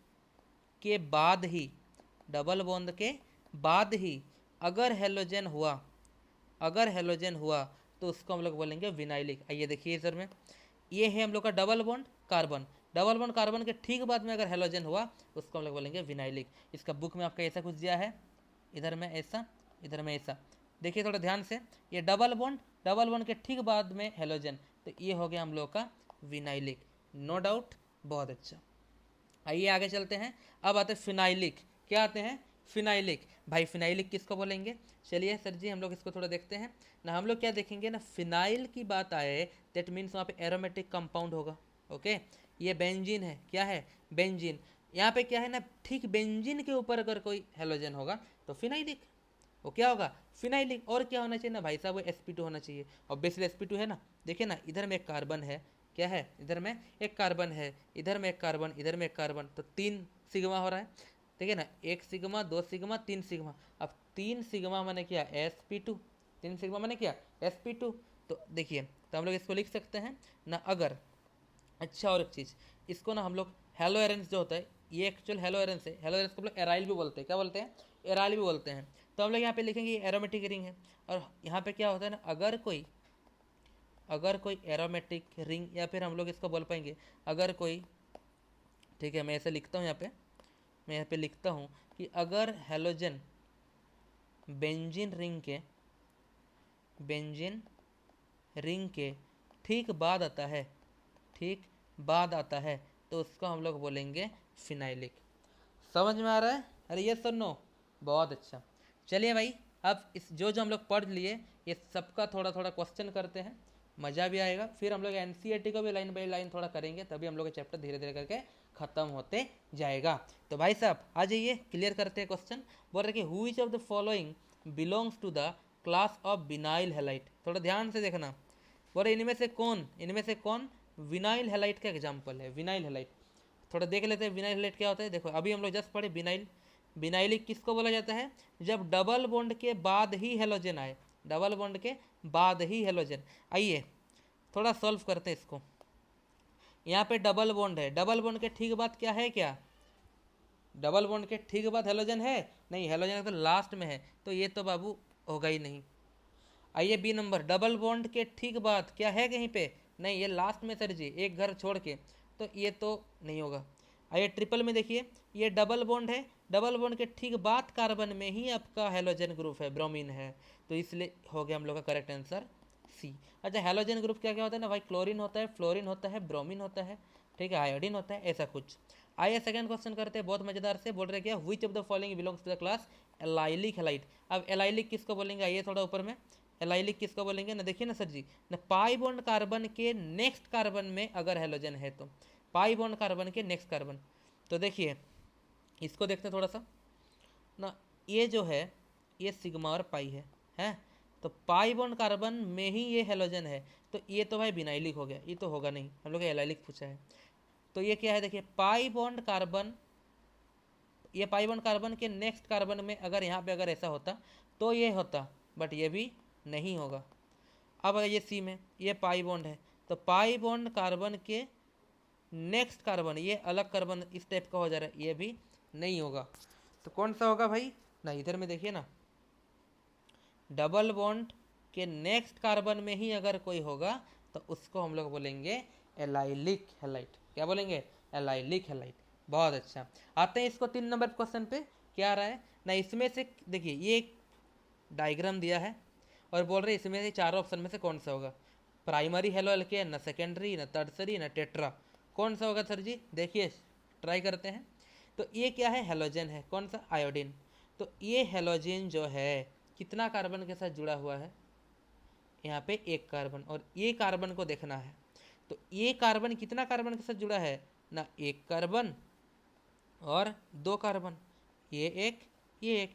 के बाद ही, डबल बॉन्ड के बाद ही अगर हेलोजन हुआ, अगर हेलोजन हुआ तो उसको हम लोग बोलेंगे विनाइलिक। आइए देखिए सर में, ये है हम लोग का double bond carbon, double bond carbon के ठीक बाद में अगर हेलोजन हुआ उसको हम लोग बोलेंगे विनाइलिक। इसका बुक में आपका ऐसा कुछ दिया है, इधर में ऐसा, इधर में ऐसा, देखिए थोड़ा ध्यान से, ये डबल बॉन्ड के ठीक बाद में हेलोजन, तो ये हो गया हम लोग का विनाइलिक, नो डाउट, बहुत अच्छा। आइए आगे चलते हैं, अब आते हैं फिनाइलिक। क्या आते हैं? फिनाइलिक। भाई फिनाइलिक किसको बोलेंगे? चलिए सर जी हम लोग इसको थोड़ा देखते हैं ना। हम लोग क्या देखेंगे ना, फिनाइल की बात आए दैट मीन्स वहाँ पे एरोमेटिक कंपाउंड होगा। ओके, ये बेंजीन है, क्या है? बेंजीन। यहाँ पे क्या है ना, ठीक बेंजीन के ऊपर अगर कोई हेलोजन होगा तो फिनाइलिक, वो क्या होगा? फिनाइलिक। और क्या होना चाहिए ना भाई साहब? वो sp2 होना चाहिए, ऑब्वियसली sp2 है ना। देखिए ना, इधर में एक कार्बन है, क्या है? इधर में एक कार्बन है, इधर में एक कार्बन, इधर में एक कार्बन, तो 3 सिग्मा हो रहा है। देखिए ना, 1 सिग्मा, 2 सिग्मा, 3 सिग्मा। अब 3 सिग्मा मैंने क्या? sp2। 3 सिग्मा मैंने क्या? sp2। तो देखिए, तो हम लोग इसको लिख सकते हैं ना अगर, अच्छा और एक चीज़, इसको ना हम लोग हेलो एरेंस जो होता है, ये एक्चुअल हेलो एरेंस है, हेलो एरेंस को हम लोग एराइल भी बोलते हैं। क्या बोलते हैं? एराइल भी बोलते हैं। तो हम लोग यहाँ पे लिखेंगे ये एरोमेटिक रिंग है। और यहाँ पे क्या होता है ना, अगर कोई एरोमेटिक रिंग, या फिर हम लोग इसको बोल पाएंगे अगर कोई, ठीक है मैं ऐसे लिखता हूँ यहाँ पे, मैं यहाँ पे लिखता हूँ कि अगर हेलोजन बेंजीन रिंग के ठीक बाद आता है, ठीक बाद आता है, तो उसको हम लोग बोलेंगे फिनाइलिक। समझ में आ रहा है? अरे ये सर नो, बहुत अच्छा। चलिए भाई, अब इस जो जो हम लोग पढ़ लिए ये सबका थोड़ा थोड़ा क्वेश्चन करते हैं, मज़ा भी आएगा। फिर हम लोग एनसीईआरटी को भी लाइन बाई लाइन थोड़ा करेंगे, तभी हम लोग का चैप्टर धीरे धीरे करके खत्म होते जाएगा। तो भाई साहब आ जाइए, क्लियर करते हैं क्वेश्चन। बोल रहे कि which of the following belongs to the class of vinyl halide. थोड़ा ध्यान से देखना, बोल रहे इनमें से कौन विनाइल हैलाइड का एग्जाम्पल है? विनाइल हैलाइड थोड़ा देख लेते हैं, विनाइल हैलाइड क्या होता है। देखो अभी हम लोग जस्ट पढ़े विनाइल। विनाइलिक किसको बोला जाता है? जब डबल बॉन्ड के बाद ही हेलोजन आए, डबल बॉन्ड के बाद ही हेलोजन। आइए थोड़ा सॉल्व करते हैं इसको। यहाँ पे डबल बॉन्ड है, डबल बॉन्ड के ठीक बाद क्या है? क्या डबल बॉन्ड के ठीक बाद हेलोजन है? नहीं, हेलोजन तो लास्ट में है, तो ये तो बाबू होगा ही नहीं। आइए बी नंबर, डबल बॉन्ड के ठीक बाद क्या है कहीं पे? नहीं, ये लास्ट में सर जी, एक घर छोड़ के, तो ये तो नहीं होगा। आइए ट्रिपल में देखिए, ये डबल बॉन्ड है, डबल बॉन्ड के ठीक बाद कार्बन में ही आपका हेलोजन ग्रुप है, ब्रोमीन है, तो इसलिए हो गया हम लोग का करेक्ट आंसर सी। अच्छा हेलोजन ग्रुप क्या क्या होता है ना भाई? क्लोरीन होता है, फ्लोरीन होता है, ब्रोमीन होता है, ठीक है, आयोडीन होता है, ऐसा कुछ। आइए सेकंड क्वेश्चन करते हैं, बहुत मजेदार से। बोल रहे क्या, which of the following belongs to the class allylic halide. अब एलाइलिक किसको बोलेंगे? आइए थोड़ा ऊपर में, एलाइलिक किसको बोलेंगे ना, देखिए ना सर जी ना, पाई बॉन्ड कार्बन के नेक्स्ट कार्बन में अगर हेलोजन है तो, पाई बॉन्ड कार्बन के नेक्स्ट कार्बन, तो देखिए इसको देखते हैं थोड़ा सा ना, ये जो है ये सिग्मा और पाई है, तो पाई बॉन्ड कार्बन में ही ये हेलोजन है, तो ये तो भाई विनाइलिक हो गया, ये तो होगा नहीं, हम लोग एलाइलिक पूछा है। तो ये क्या है? देखिए पाई बॉन्ड कार्बन, ये पाई बॉन्ड कार्बन के नेक्स्ट कार्बन में अगर यहाँ पे अगर ऐसा होता तो ये होता, बट ये भी नहीं होगा। अब ये सी में ये पाई बॉन्ड है, तो पाई बॉन्ड कार्बन के नेक्स्ट कार्बन, ये अलग कार्बन इस टाइप का हो जा रहा है, ये भी नहीं होगा। तो कौन सा होगा भाई ना? इधर में देखिए ना, डबल बॉन्ड के नेक्स्ट कार्बन में ही अगर कोई होगा तो उसको हम लोग बोलेंगे एलाइलिक हैलाइड। क्या बोलेंगे? Allylic halide. बहुत अच्छा। आते हैं इसको 3 नंबर क्वेश्चन पे, क्या आ रहा है ना, इसमें से देखिए ये एक डायग्राम दिया है और बोल रहे इसमें से 4 ऑप्शन में से कौन सा होगा? प्राइमरी हेलो एल्केन, ना सेकेंडरी, ना टर्सरी, ना टेट्रा, कौन सा होगा सर जी? देखिए ट्राई करते हैं। तो ये क्या है? हेलोजन है, कौन सा? आयोडीन। तो ये हेलोजन जो है कितना कार्बन के साथ जुड़ा हुआ है? यहाँ पे एक कार्बन, और ये कार्बन को देखना है, तो ये कार्बन कितना कार्बन के साथ जुड़ा है ना? एक कार्बन और 2 कार्बन, ये एक,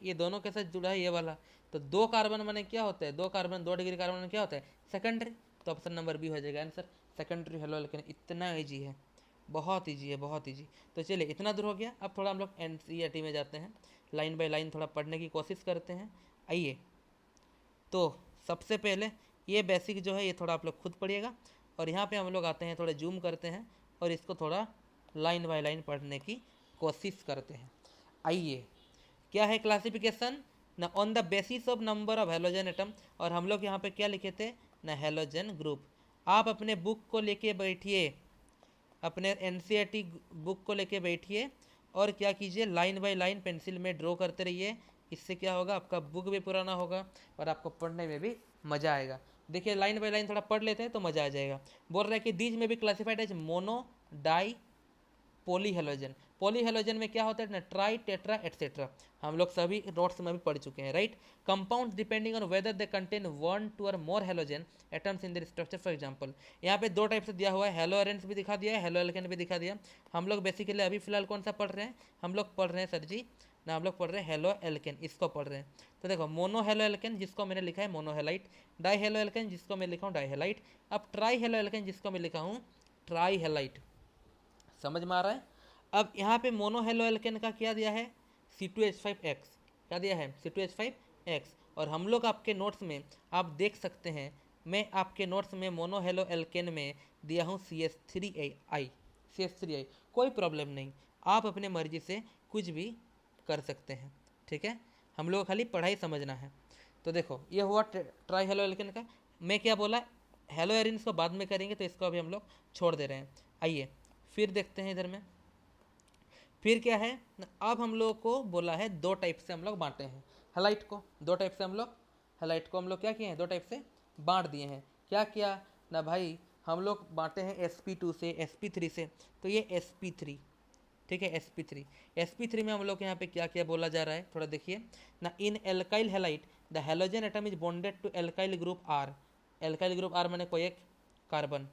ये दोनों के साथ जुड़ा है ये वाला। तो 2 कार्बन माने क्या होता है? 2 कार्बन, 2 डिग्री कार्बन क्या होता है? सेकेंडरी। तो ऑप्शन नंबर बी हो जाएगा आंसर, सेकेंडरी हेलो एल्केन। इतना ईजी है, बहुत ईजी है, बहुत ईजी। तो चलिए इतना दूर हो गया, अब थोड़ा हम लोग एनसीईआरटी में जाते हैं, लाइन बाय लाइन थोड़ा पढ़ने की कोशिश करते हैं। आइए, तो सबसे पहले ये बेसिक जो है ये थोड़ा आप लोग खुद पढ़िएगा, और यहाँ पे हम लोग आते हैं, थोड़ा जूम करते हैं और इसको थोड़ा लाइन बाय लाइन पढ़ने की कोशिश करते हैं। आइए, क्या है क्लासिफिकेशन ना, on the basis of number of halogen atom, और हम लोग यहाँ पे क्या लिखे थे ना, हेलोजन ग्रुप। आप अपने बुक को लेके बैठिए, अपने एनसीईआरटी बुक को लेके बैठिए और क्या कीजिए, लाइन बाय लाइन पेंसिल में ड्रॉ करते रहिए। इससे क्या होगा, आपका बुक भी पुराना होगा और आपको पढ़ने में भी मज़ा आएगा। देखिए लाइन बाय लाइन थोड़ा पढ़ लेते हैं तो मज़ा आ जाएगा। बोल रहा है कि दीज में भी classified as mono, di, polyhalogen. Polyhalogen में क्या होता है ना, ट्राई, टेट्रा एटसेट्रा, हम लोग सभी नोट्स में भी पढ़ चुके हैं, right. Compound depending on whether they contain 1 2 और more halogen atoms in their structure. For example यहाँ पे दो टाइप से दिया हुआ है, हेलो एरेंस भी दिखा दिया है, हेलो एल्केन भी दिखा दिया। हम लोग बेसिकली अभी फिलहाल कौन सा पढ़ रहे हैं, हम लोग पढ़ रहे हैं सर जी ना, हम लोग पढ़ रहे हैं हेलो एल्केन, इसको पढ़ रहे हैं। तो देखो मोनो हेलो एल्केन जिसको मैंने लिखा है मोनोहेलाइट, डाई हेलो एल्केन जिसको मैं लिखा हूँ डाईहेलाइट, अब ट्राई हेलो एल्केन जिसको मैं लिखा हूँ ट्राईहेलाइट। समझ में आ रहा है। अब यहाँ पे मोनो हेलो एल्केन का क्या दिया है, C2H5X, क्या दिया है C2H5X। और हम लोग आपके नोट्स में आप देख सकते हैं, मैं आपके नोट्स में मोनो हेलो एल्केन में दिया हूँ CH3I। कोई प्रॉब्लम नहीं, आप अपने मर्जी से कुछ भी कर सकते हैं, ठीक है। हम लोग खाली पढ़ाई समझना है। तो देखो ये हुआ ट्राई हेलो एल्केन का। मैं क्या बोला, हेलो एरिन्स को बाद में करेंगे, तो इसको अभी हम लोग छोड़ दे रहे हैं। आइए फिर देखते हैं इधर में, फिर क्या है, अब हम लोग को बोला है दो टाइप से हम लोग बांटे हैं हेलाइट को, दो टाइप से हम लोग हेलाइट को हम लोग क्या किए हैं, दो टाइप से बांट दिए हैं। क्या क्या ना भाई, हम लोग बांटे हैं sp2 से, sp3 से, तो ये sp3, ठीक है sp3। sp3 में हम लोग यहाँ पे क्या क्या बोला जा रहा है, थोड़ा देखिए ना, in alkyl halide the halogen atom is bonded to alkyl group R. Alkyl group R मैंने कोई एक कार्बन,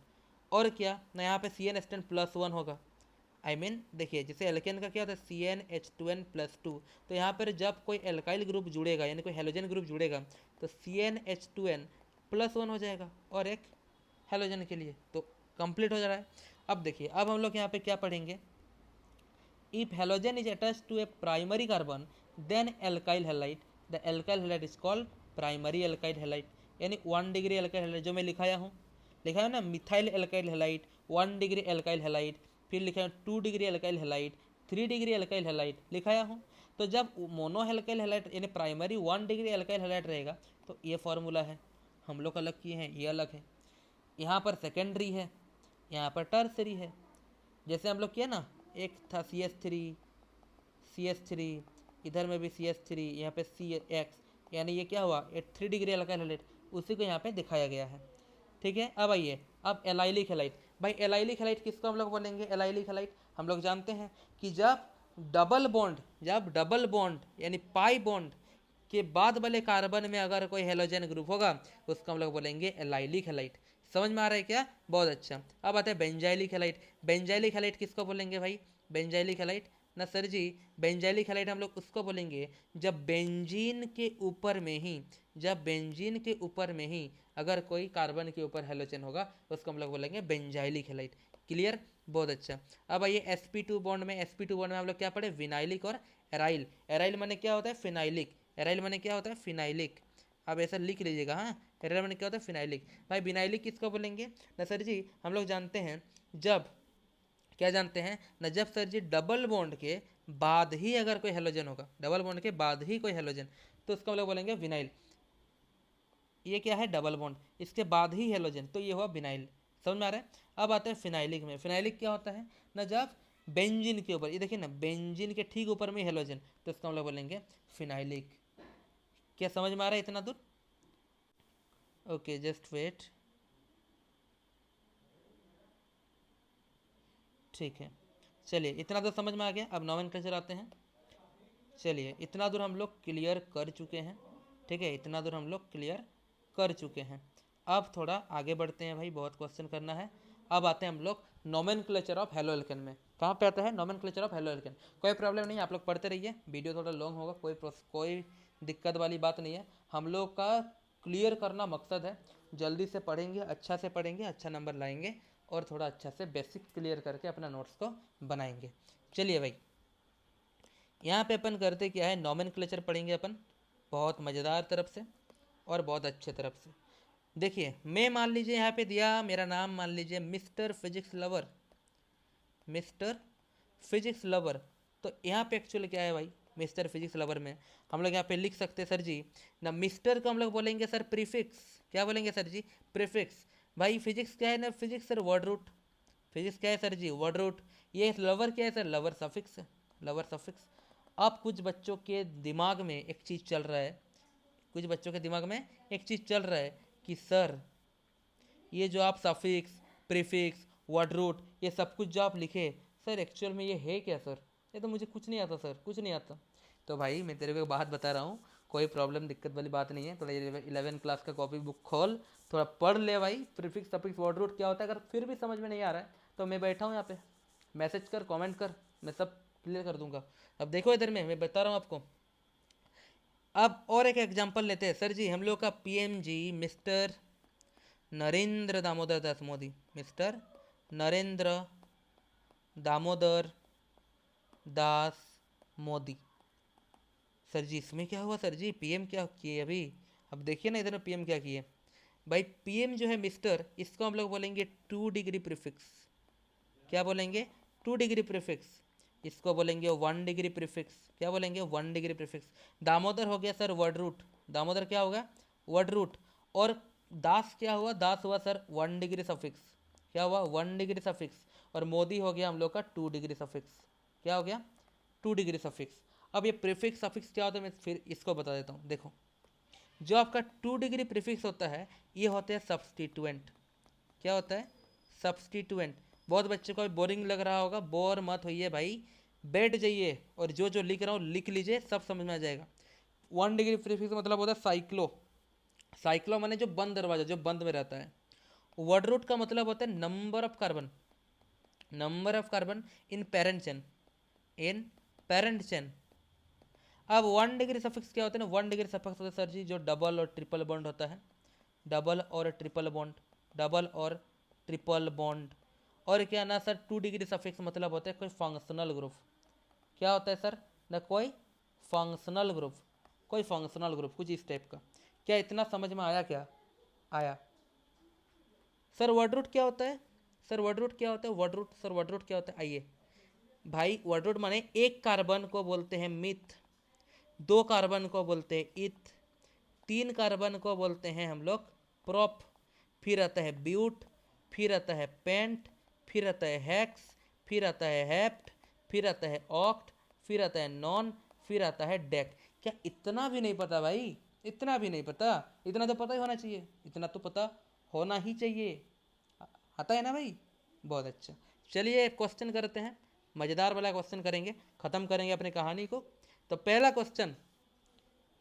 और क्या ना यहाँ पे CnH10+1 होगा। देखिए जैसे एल्केन का क्या होता है CnH2n+2, तो यहाँ पर जब कोई एल्काइल ग्रुप जुड़ेगा यानी कोई हेलोजन ग्रुप जुड़ेगा तो CnH2n+1 हो जाएगा और एक हेलोजन के लिए तो कंप्लीट हो जा रहा है। अब देखिए, अब हम लोग यहाँ पे क्या पढ़ेंगे, if halogen is attach to a primary carbon then alkyl halide, the alkyl halide is called primary alkyl halide, यानी 1 डिग्री एल्काइल हेलाइट जो मैं लिखाया हूँ, लिखा है ना methyl alkyl halide, 1 degree alkyl halide, फिर लिखा है 2 degree alkyl halide, 3 degree alkyl halide लिखाया हूँ। तो जब मोनो एल्काइल हेलाइट यानी प्राइमरी 1 डिग्री एल्काइल हेलाइट रहेगा तो ये फॉर्मूला है, हम लोग अलग किए हैं, ये अलग है। यहाँ पर सेकेंडरी है, यहाँ पर टर्सरी है। जैसे हम लोग किया ना, एक था CH3, इधर में भी CH3, यहाँ पे CX, यानी ये क्या हुआ, ये 3 डिग्री एल्काइल हेलाइट, उसी को यहाँ पे दिखाया गया है, ठीक है। अब आइए, अब एलाइलिक हेलाइट, भाई एलाइलिक हेलाइट किसको हम लोग बोलेंगे, एलाइलिक हेलाइट हम लोग जानते हैं कि जब डबल बॉन्ड यानी पाई बॉन्ड के बाद वाले कार्बन में अगर कोई हेलोजन ग्रुप होगा उसको हम लोग बोलेंगे एलाइलिक हेलाइट। समझ में आ रहा है क्या, बहुत अच्छा। अब आते हैं बेंजाइलिक हेलाइट। बेंजाइलिक हेलाइट किसको बोलेंगे भाई, बेंजाइलिक हेलाइट ना सर जी, बेंजाइलिक हेलाइट हम लोग उसको बोलेंगे जब बेंजीन के ऊपर में ही, जब बेंजीन के ऊपर में ही अगर कोई कार्बन के ऊपर हेलोजन होगा उसको हम लोग बोलेंगे बेंजाइलिक हेलाइट। क्लियर, बहुत अच्छा। अब आइए sp2 बॉन्ड में, sp2 बॉन्ड में हम लोग क्या पढ़े, विनाइलिक और एराइल। एराइल माने क्या होता है, फिनाइलिक, एराइल माने क्या होता है, फिनाइलिक। अब ऐसा लिख लीजिएगा, हाँ, एराइल माने क्या होता है, फिनाइलिक। भाई विनाइलिक किसको बोलेंगे ना सर जी, हम लोग जानते हैं जब, क्या जानते हैं ना, जब सर जी डबल बॉन्ड के बाद ही अगर कोई हेलोजन होगा, डबल बॉन्ड के बाद ही कोई हेलोजन, तो उसको हम लोग बोलेंगे विनाइल। ये क्या है, डबल बॉन्ड, इसके बाद ही हेलोजन, तो ये हुआ विनाइल। समझ में आ रहा है। अब आते हैं फिनाइलिक में। फिनाइलिक क्या होता है ना, जब बेंजीन के ऊपर, ये देखिए ना, बेंजीन के ठीक ऊपर में हेलोजन, तो इसको हम लोग बोलेंगे फिनाइलिक। क्या समझ में आ रहा है इतना दूर, ओके जस्ट वेट, ठीक है। चलिए इतना दूर समझ में आ गया, अब नोमेनक्लेचर आते हैं। चलिए इतना दूर हम लोग क्लियर कर चुके हैं, ठीक है, इतना दूर हम लोग क्लियर कर चुके हैं। अब थोड़ा आगे बढ़ते हैं भाई, बहुत क्वेश्चन करना है। अब आते हैं हम लोग नोमेनक्लेचर ऑफ हेलो एल्केन में। कहाँ पे आता है नोमेनक्लेचर ऑफ हेलो एल्केन, कोई प्रॉब्लम नहीं, आप लोग पढ़ते रहिए, वीडियो थोड़ा लॉन्ग होगा, कोई दिक्कत वाली बात नहीं है। हम लोग का क्लियर करना मकसद है, जल्दी से पढ़ेंगे, अच्छा से पढ़ेंगे, अच्छा नंबर लाएंगे और थोड़ा अच्छा से बेसिक क्लियर करके अपना नोट्स को बनाएंगे। चलिए भाई, यहाँ पे अपन करते क्या है, नोमेनक्लेचर पढ़ेंगे अपन बहुत मज़ेदार तरफ से और बहुत अच्छे तरफ से। देखिए मैं मान लीजिए यहाँ पे दिया मेरा नाम, मान लीजिए mister physics lover, mister physics lover. तो यहाँ पे एक्चुअली क्या है भाई, मिस्टर फिजिक्स लवर में हम लोग यहाँ पे लिख सकते हैं सर जी ना, मिस्टर को हम लोग बोलेंगे सर प्रीफिक्स, क्या बोलेंगे सर जी, प्रीफिक्स। भाई फिजिक्स क्या है ना, physics sir word root, physics क्या है सर जी, वर्ड रूट। ये लवर क्या है sir, lower suffix, lower suffix. अब कुछ बच्चों के दिमाग में एक चीज़ चल रहा है, कुछ बच्चों के दिमाग में एक चीज़ चल रहा है कि सर ये जो आप सफिक्स, प्रीफिक्स, वर्ड रूट, ये सब कुछ जो आप लिखे सर एक्चुअल में ये है क्या सर, ये तो मुझे कुछ नहीं आता सर, कुछ नहीं आता। तो भाई मैं तेरे को एक बात बता रहा हूँ, कोई प्रॉब्लम दिक्कत वाली बात नहीं है। थोड़ा 11 क्लास का कॉपी बुक खोल, थोड़ा पढ़ ले भाई, प्रीफिक्स सफिक्स वर्ड रूट क्या होता है। अगर फिर भी समझ में नहीं आ रहा है तो मैं बैठा हूँ यहाँ पे, मैसेज कर, कमेंट कर, मैं सब क्लियर कर दूंगा। अब देखो इधर में मैं बता रहा हूँ आपको। अब और एक एग्जांपल लेते हैं सर जी, हम लोग का PMG mister Narendra Damodar Das Modi, mister Narendra Damodar Das Modi. Sir जी इसमें क्या हुआ सर जी, पीएम क्या किए अभी, अब देखिए ना इधर में पीएम क्या किए। भाई पीएम जो है मिस्टर, इसको हम लोग बोलेंगे 2 डिग्री प्रीफिक्स, क्या बोलेंगे, 2 डिग्री प्रीफिक्स। इसको बोलेंगे 1 डिग्री प्रीफिक्स, क्या बोलेंगे, 1 डिग्री प्रीफिक्स। दामोदर हो गया सर वर्ड रूट, दामोदर क्या होगा, वर्ड रूट। और दास क्या हुआ, दास हुआ सर 1 डिग्री सफिक्स, क्या हुआ, 1 डिग्री सफिक्स। और मोदी हो गया हम लोग का 2 डिग्री सफिक्स, क्या हो गया, 2 डिग्री सफिक्स। अब ये प्रीफिक्स सफिक्स क्या होता है मैं फिर इसको बता देता हूँ। देखो जो आपका 2 डिग्री प्रीफिक्स होता है ये होते हैं सब्सटीट्यूएंट, क्या होता है, सब्सटीट्यूएंट। बहुत बच्चे को बोरिंग लग रहा होगा, बोर मत होइए भाई, बैठ जाइए और जो जो लिख रहा हूँ लिख लीजिए, सब समझ में आ जाएगा। 1 डिग्री प्रीफिक्स मतलब होता है साइक्लो, साइक्लो माने जो बंद दरवाजा, जो बंद में रहता है। वर्ड रूट का मतलब होता है number of carbon, number of carbon in parent chain, in parent chain. अब 1 डिग्री सफिक्स क्या होता है ना, 1 डिग्री सफिक्स होता है सर जी जो डबल और ट्रिपल बॉन्ड होता है, डबल और ट्रिपल बॉन्ड, डबल और ट्रिपल बॉन्ड। और क्या ना सर 2 डिग्री सफिक्स मतलब होता है कोई फंक्शनल ग्रुप, क्या होता है सर ना, कोई फंक्शनल ग्रुप, कोई फंक्शनल ग्रुप कुछ इस टाइप का। क्या इतना समझ में आया, क्या आया। सर वर्ड रूट क्या होता है, सर वर्ड रूट क्या होता है, word root, sir word root क्या होता है, आइए भाई। वर्ड रूट माने एक कार्बन को बोलते हैं मिथ, 2 कार्बन को बोलते हैं इथ, 3 कार्बन को बोलते हैं हम लोग प्रोप, फिर आता है ब्यूट, फिर आता है पेंट, फिर आता है हेक्स, फिर आता है हेप्ट, फिर आता है ऑक्ट, फिर आता है नॉन, फिर आता है डेक। क्या इतना भी नहीं पता भाई, इतना भी नहीं पता, इतना तो पता ही होना चाहिए, इतना तो पता होना ही चाहिए। आता है ना भाई, बहुत अच्छा। चलिए क्वेश्चन करते हैं, मज़ेदार वाला क्वेश्चन करेंगे, ख़त्म करेंगे अपनी कहानी को। तो पहला क्वेश्चन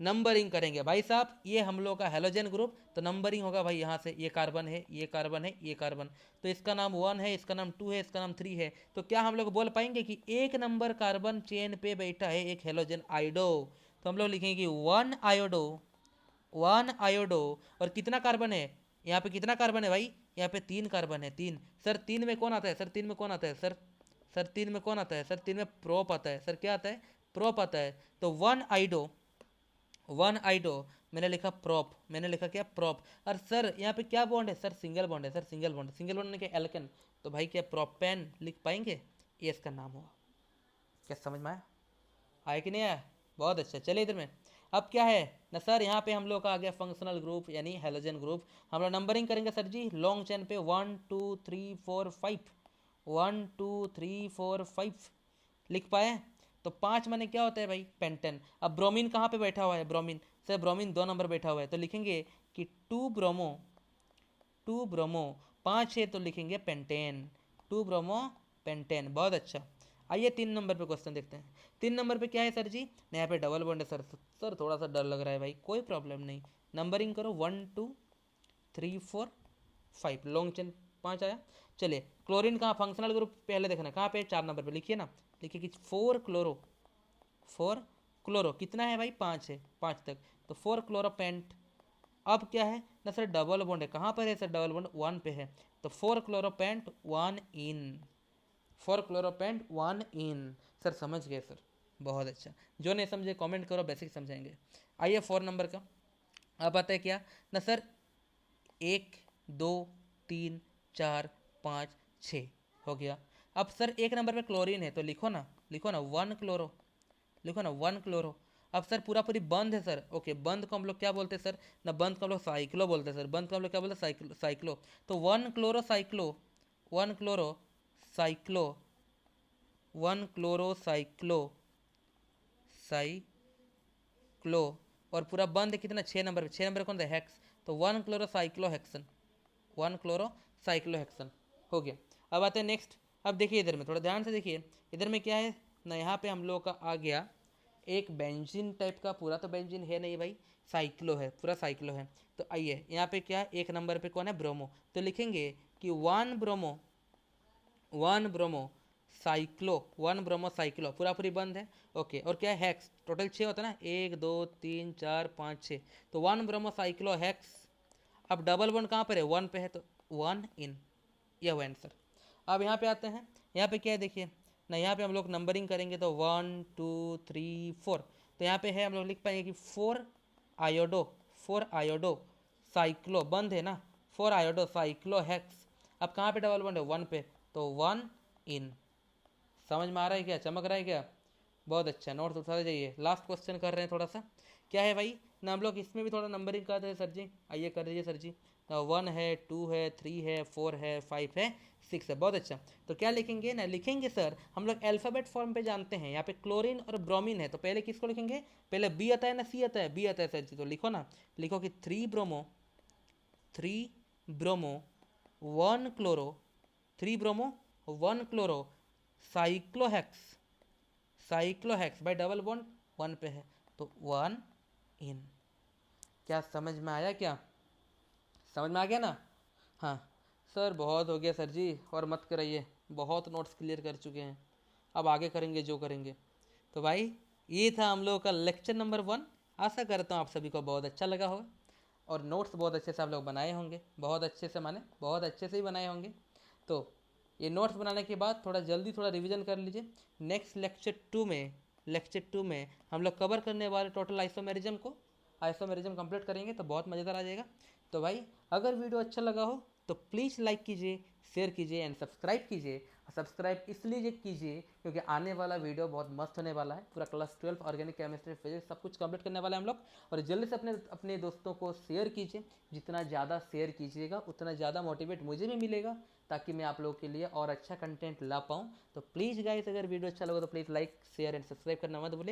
नंबरिंग करेंगे भाई साहब, ये हम लोग का हेलोजन ग्रुप, तो नंबरिंग होगा भाई यहाँ से, ये कार्बन है, ये कार्बन है, ये कार्बन, तो इसका नाम 1 है, इसका नाम 2 है, इसका नाम 3 है। तो क्या हम लोग बोल पाएंगे कि 1 नंबर कार्बन चेन पे बैठा है एक हेलोजन आयोडो, तो हम लोग लिखेंगे कि 1 आयोडो, 1 आयोडो। और कितना कार्बन है यहाँ पे, कितना कार्बन है भाई, यहाँ पे 3 कार्बन है, 3। सर 3 में कौन आता है, सर 3 में कौन आता है सर, सर 3 में कौन आता है, सर 3 में प्रोप आता है, सर क्या आता है, प्रोप आता है। तो 1 आइडो, 1 आइडो, मैंने लिखा प्रोप, मैंने लिखा क्या, प्रोप। और सर यहाँ पे क्या बॉन्ड है, सर सिंगल बॉन्ड है, sir single bond, single bond ने क्या, एल्केन, तो भाई क्या प्रोपेन लिख पाएंगे, ये इसका नाम होगा। क्या समझ में आया, आया कि नहीं आया, बहुत अच्छा। चलिए इधर में अब क्या है ना सर, यहाँ पे हम लोग का आ गया फंक्शनल ग्रुप यानी हेलोजन ग्रुप। हम लोग नंबरिंग करेंगे सर जी लॉन्ग चेन पे, 1 2 3 4 5, 1 2 3 4 5 लिख पाए। तो 5 माने क्या होता है भाई, पेंटेन। अब ब्रोमीन कहाँ पे बैठा हुआ है, ब्रोमीन, सर ब्रोमीन 2 नंबर बैठा हुआ है, तो लिखेंगे कि 2 ब्रोमो, 2 ब्रोमो, 5 है तो लिखेंगे पेंटेन, 2 ब्रोमो पेंटेन, बहुत अच्छा। आइए 3 नंबर पे क्वेश्चन देखते हैं। 3 नंबर पे क्या है सर जी, यहाँ पे डबल बॉन्ड है सर, सर थोड़ा सा डर लग रहा है भाई, कोई प्रॉब्लम नहीं, नंबरिंग करो 1 2 3 4 5, लॉन्ग चेन 5 आया। चलिए क्लोरीन कहाँ, फंक्शनल ग्रुप पहले देखना कहाँ पे, 4 नंबर पे लिखिए ना, लिखिए कि 4 क्लोरो, 4 क्लोरो कितना है भाई, 5 है, 5 तक, तो 4 क्लोरोपेंट। अब क्या है ना सर, डबल बॉन्ड है, कहाँ पर है सर, डबल बॉन्ड 1 पे है, तो 4 क्लोरोपेंट 1 इन, 4 क्लोरोपेंट 1 इन। सर समझ गए सर, बहुत अच्छा। जो नहीं समझे कमेंट करो, बेसिक समझाएंगे। आइए 4 नंबर का, अब आता है क्या ना सर, 1 2 3 4 5 6 हो गया। अब सर 1 नंबर पे क्लोरीन है तो लिखो ना, लिखो ना 1 क्लोरो, लिखो ना 1 क्लोरो। अब सर पूरा पूरी बंद है सर, ओके बंद को हम लोग क्या बोलते हैं सर, ना बंद को हम लोग साइक्लो बोलते हैं सर, बंद को हम लोग क्या बोलते हैं साइक्लो, साइक्लो। तो 1 chloro cyclo, 1 chloro cyclo, 1 chloro cyclo, cyclo. और पूरा बंद है कितना, 6 नंबर पे, 6 नंबर कौन सा हेक्स, तो 1 chloro cyclo hexane, 1 chloro cyclo hexane हो गया। अब आते हैं नेक्स्ट। अब देखिए इधर में थोड़ा ध्यान से देखिए, इधर में क्या है ना, यहाँ पे हम लोग का आ गया एक बेंजीन टाइप का, पूरा तो बेंजीन है नहीं भाई, साइक्लो है, पूरा साइक्लो है। तो आइए यहाँ पे क्या है, एक नंबर पे कौन है, ब्रोमो, तो लिखेंगे कि 1 bromo, 1 bromo cyclo, 1 bromo cyclo, पूरा पूरी बंद है, ओके। और क्या है, हेक्स, टोटल 6 होता है ना, 1 2 3 4 5 6, तो 1 ब्रोमो साइक्लो हेक्स। अब डबल बॉन्ड कहाँ पर है, 1 पे है, तो 1 इन, यह हुआ आंसर। अब यहाँ पे आते हैं, यहाँ पे क्या है देखिए ना, यहाँ पे हम लोग नंबरिंग करेंगे तो 1 2 3 4, तो यहाँ पे है हम लोग लिख पाएंगे कि 4 आयोडो, 4 आयोडो साइक्लो, बंद है ना, 4 आयोडो साइक्लो हेक्स। अब कहाँ पे डबल बॉन्ड है, 1 पे, तो 1 इन। समझ में आ रहा है क्या, चमक रहा है क्या, बहुत अच्छा। नोट्स उठाते जाइए, लास्ट क्वेश्चन कर रहे हैं थोड़ा सा, क्या है भाई ना, हम लोग इसमें भी थोड़ा नंबरिंग करते हैं सर जी, आइए कर दीजिए सर जी। 1 है, 2 है, 3 है, 4 है, 5 है, 6 है, बहुत अच्छा। तो क्या लिखेंगे ना, लिखेंगे सर हम लोग अल्फ़ाबेट फॉर्म पे जानते हैं, यहाँ पे क्लोरीन और ब्रोमीन है, तो पहले किसको लिखेंगे, पहले बी आता है ना सी आता है, बी आता है सर जी, तो लिखो ना, लिखो कि 3 bromo, 3 bromo 1 chloro, 3 bromo 1 chloro साइक्लोहेक्स, साइक्लोहेक्स bye double bond 1 पे है, तो 1 इन। क्या समझ में आया क्या, समझ में आ गया ना, हाँ। सर बहुत हो गया सर जी, और मत कराइए, बहुत नोट्स क्लियर कर चुके हैं, अब आगे करेंगे जो करेंगे। तो भाई ये था हम लोग का लेक्चर नंबर 1। आशा करता हूँ आप सभी को बहुत अच्छा लगा होगा, और नोट्स बहुत अच्छे से आप लोग बनाए होंगे, बहुत अच्छे से, माने बहुत अच्छे से ही बनाए होंगे। तो ये नोट्स बनाने के बाद थोड़ा जल्दी थोड़ा रिवीजन कर लीजिए। नेक्स्ट लेक्चर 2 में, लेक्चर 2 में हम लोग कवर करने वाले टोटल आइसोमेरिज्म को, आइसोमेरिज्म कंप्लीट करेंगे, तो बहुत मज़ेदार आ जाएगा। तो भाई अगर वीडियो अच्छा लगा हो तो प्लीज़ लाइक कीजिए, शेयर कीजिए एंड सब्सक्राइब कीजिए। सब्सक्राइब इसलिए कीजिए क्योंकि आने वाला वीडियो बहुत मस्त होने वाला है, पूरा क्लास 12 ऑर्गेनिक केमिस्ट्री फिजिक्स सब कुछ कंप्लीट करने वाला है हम लोग। और जल्दी से अपने अपने दोस्तों को शेयर कीजिए, जितना ज़्यादा शेयर कीजिएगा उतना ज़्यादा मोटिवेट मुझे भी मिलेगा, ताकि मैं आप लोगों के लिए और अच्छा कंटेंट ला पाऊँ। तो प्लीज़ गाइस अगर वीडियो अच्छा लगा तो please like share and subscribe करना मत भूलिए।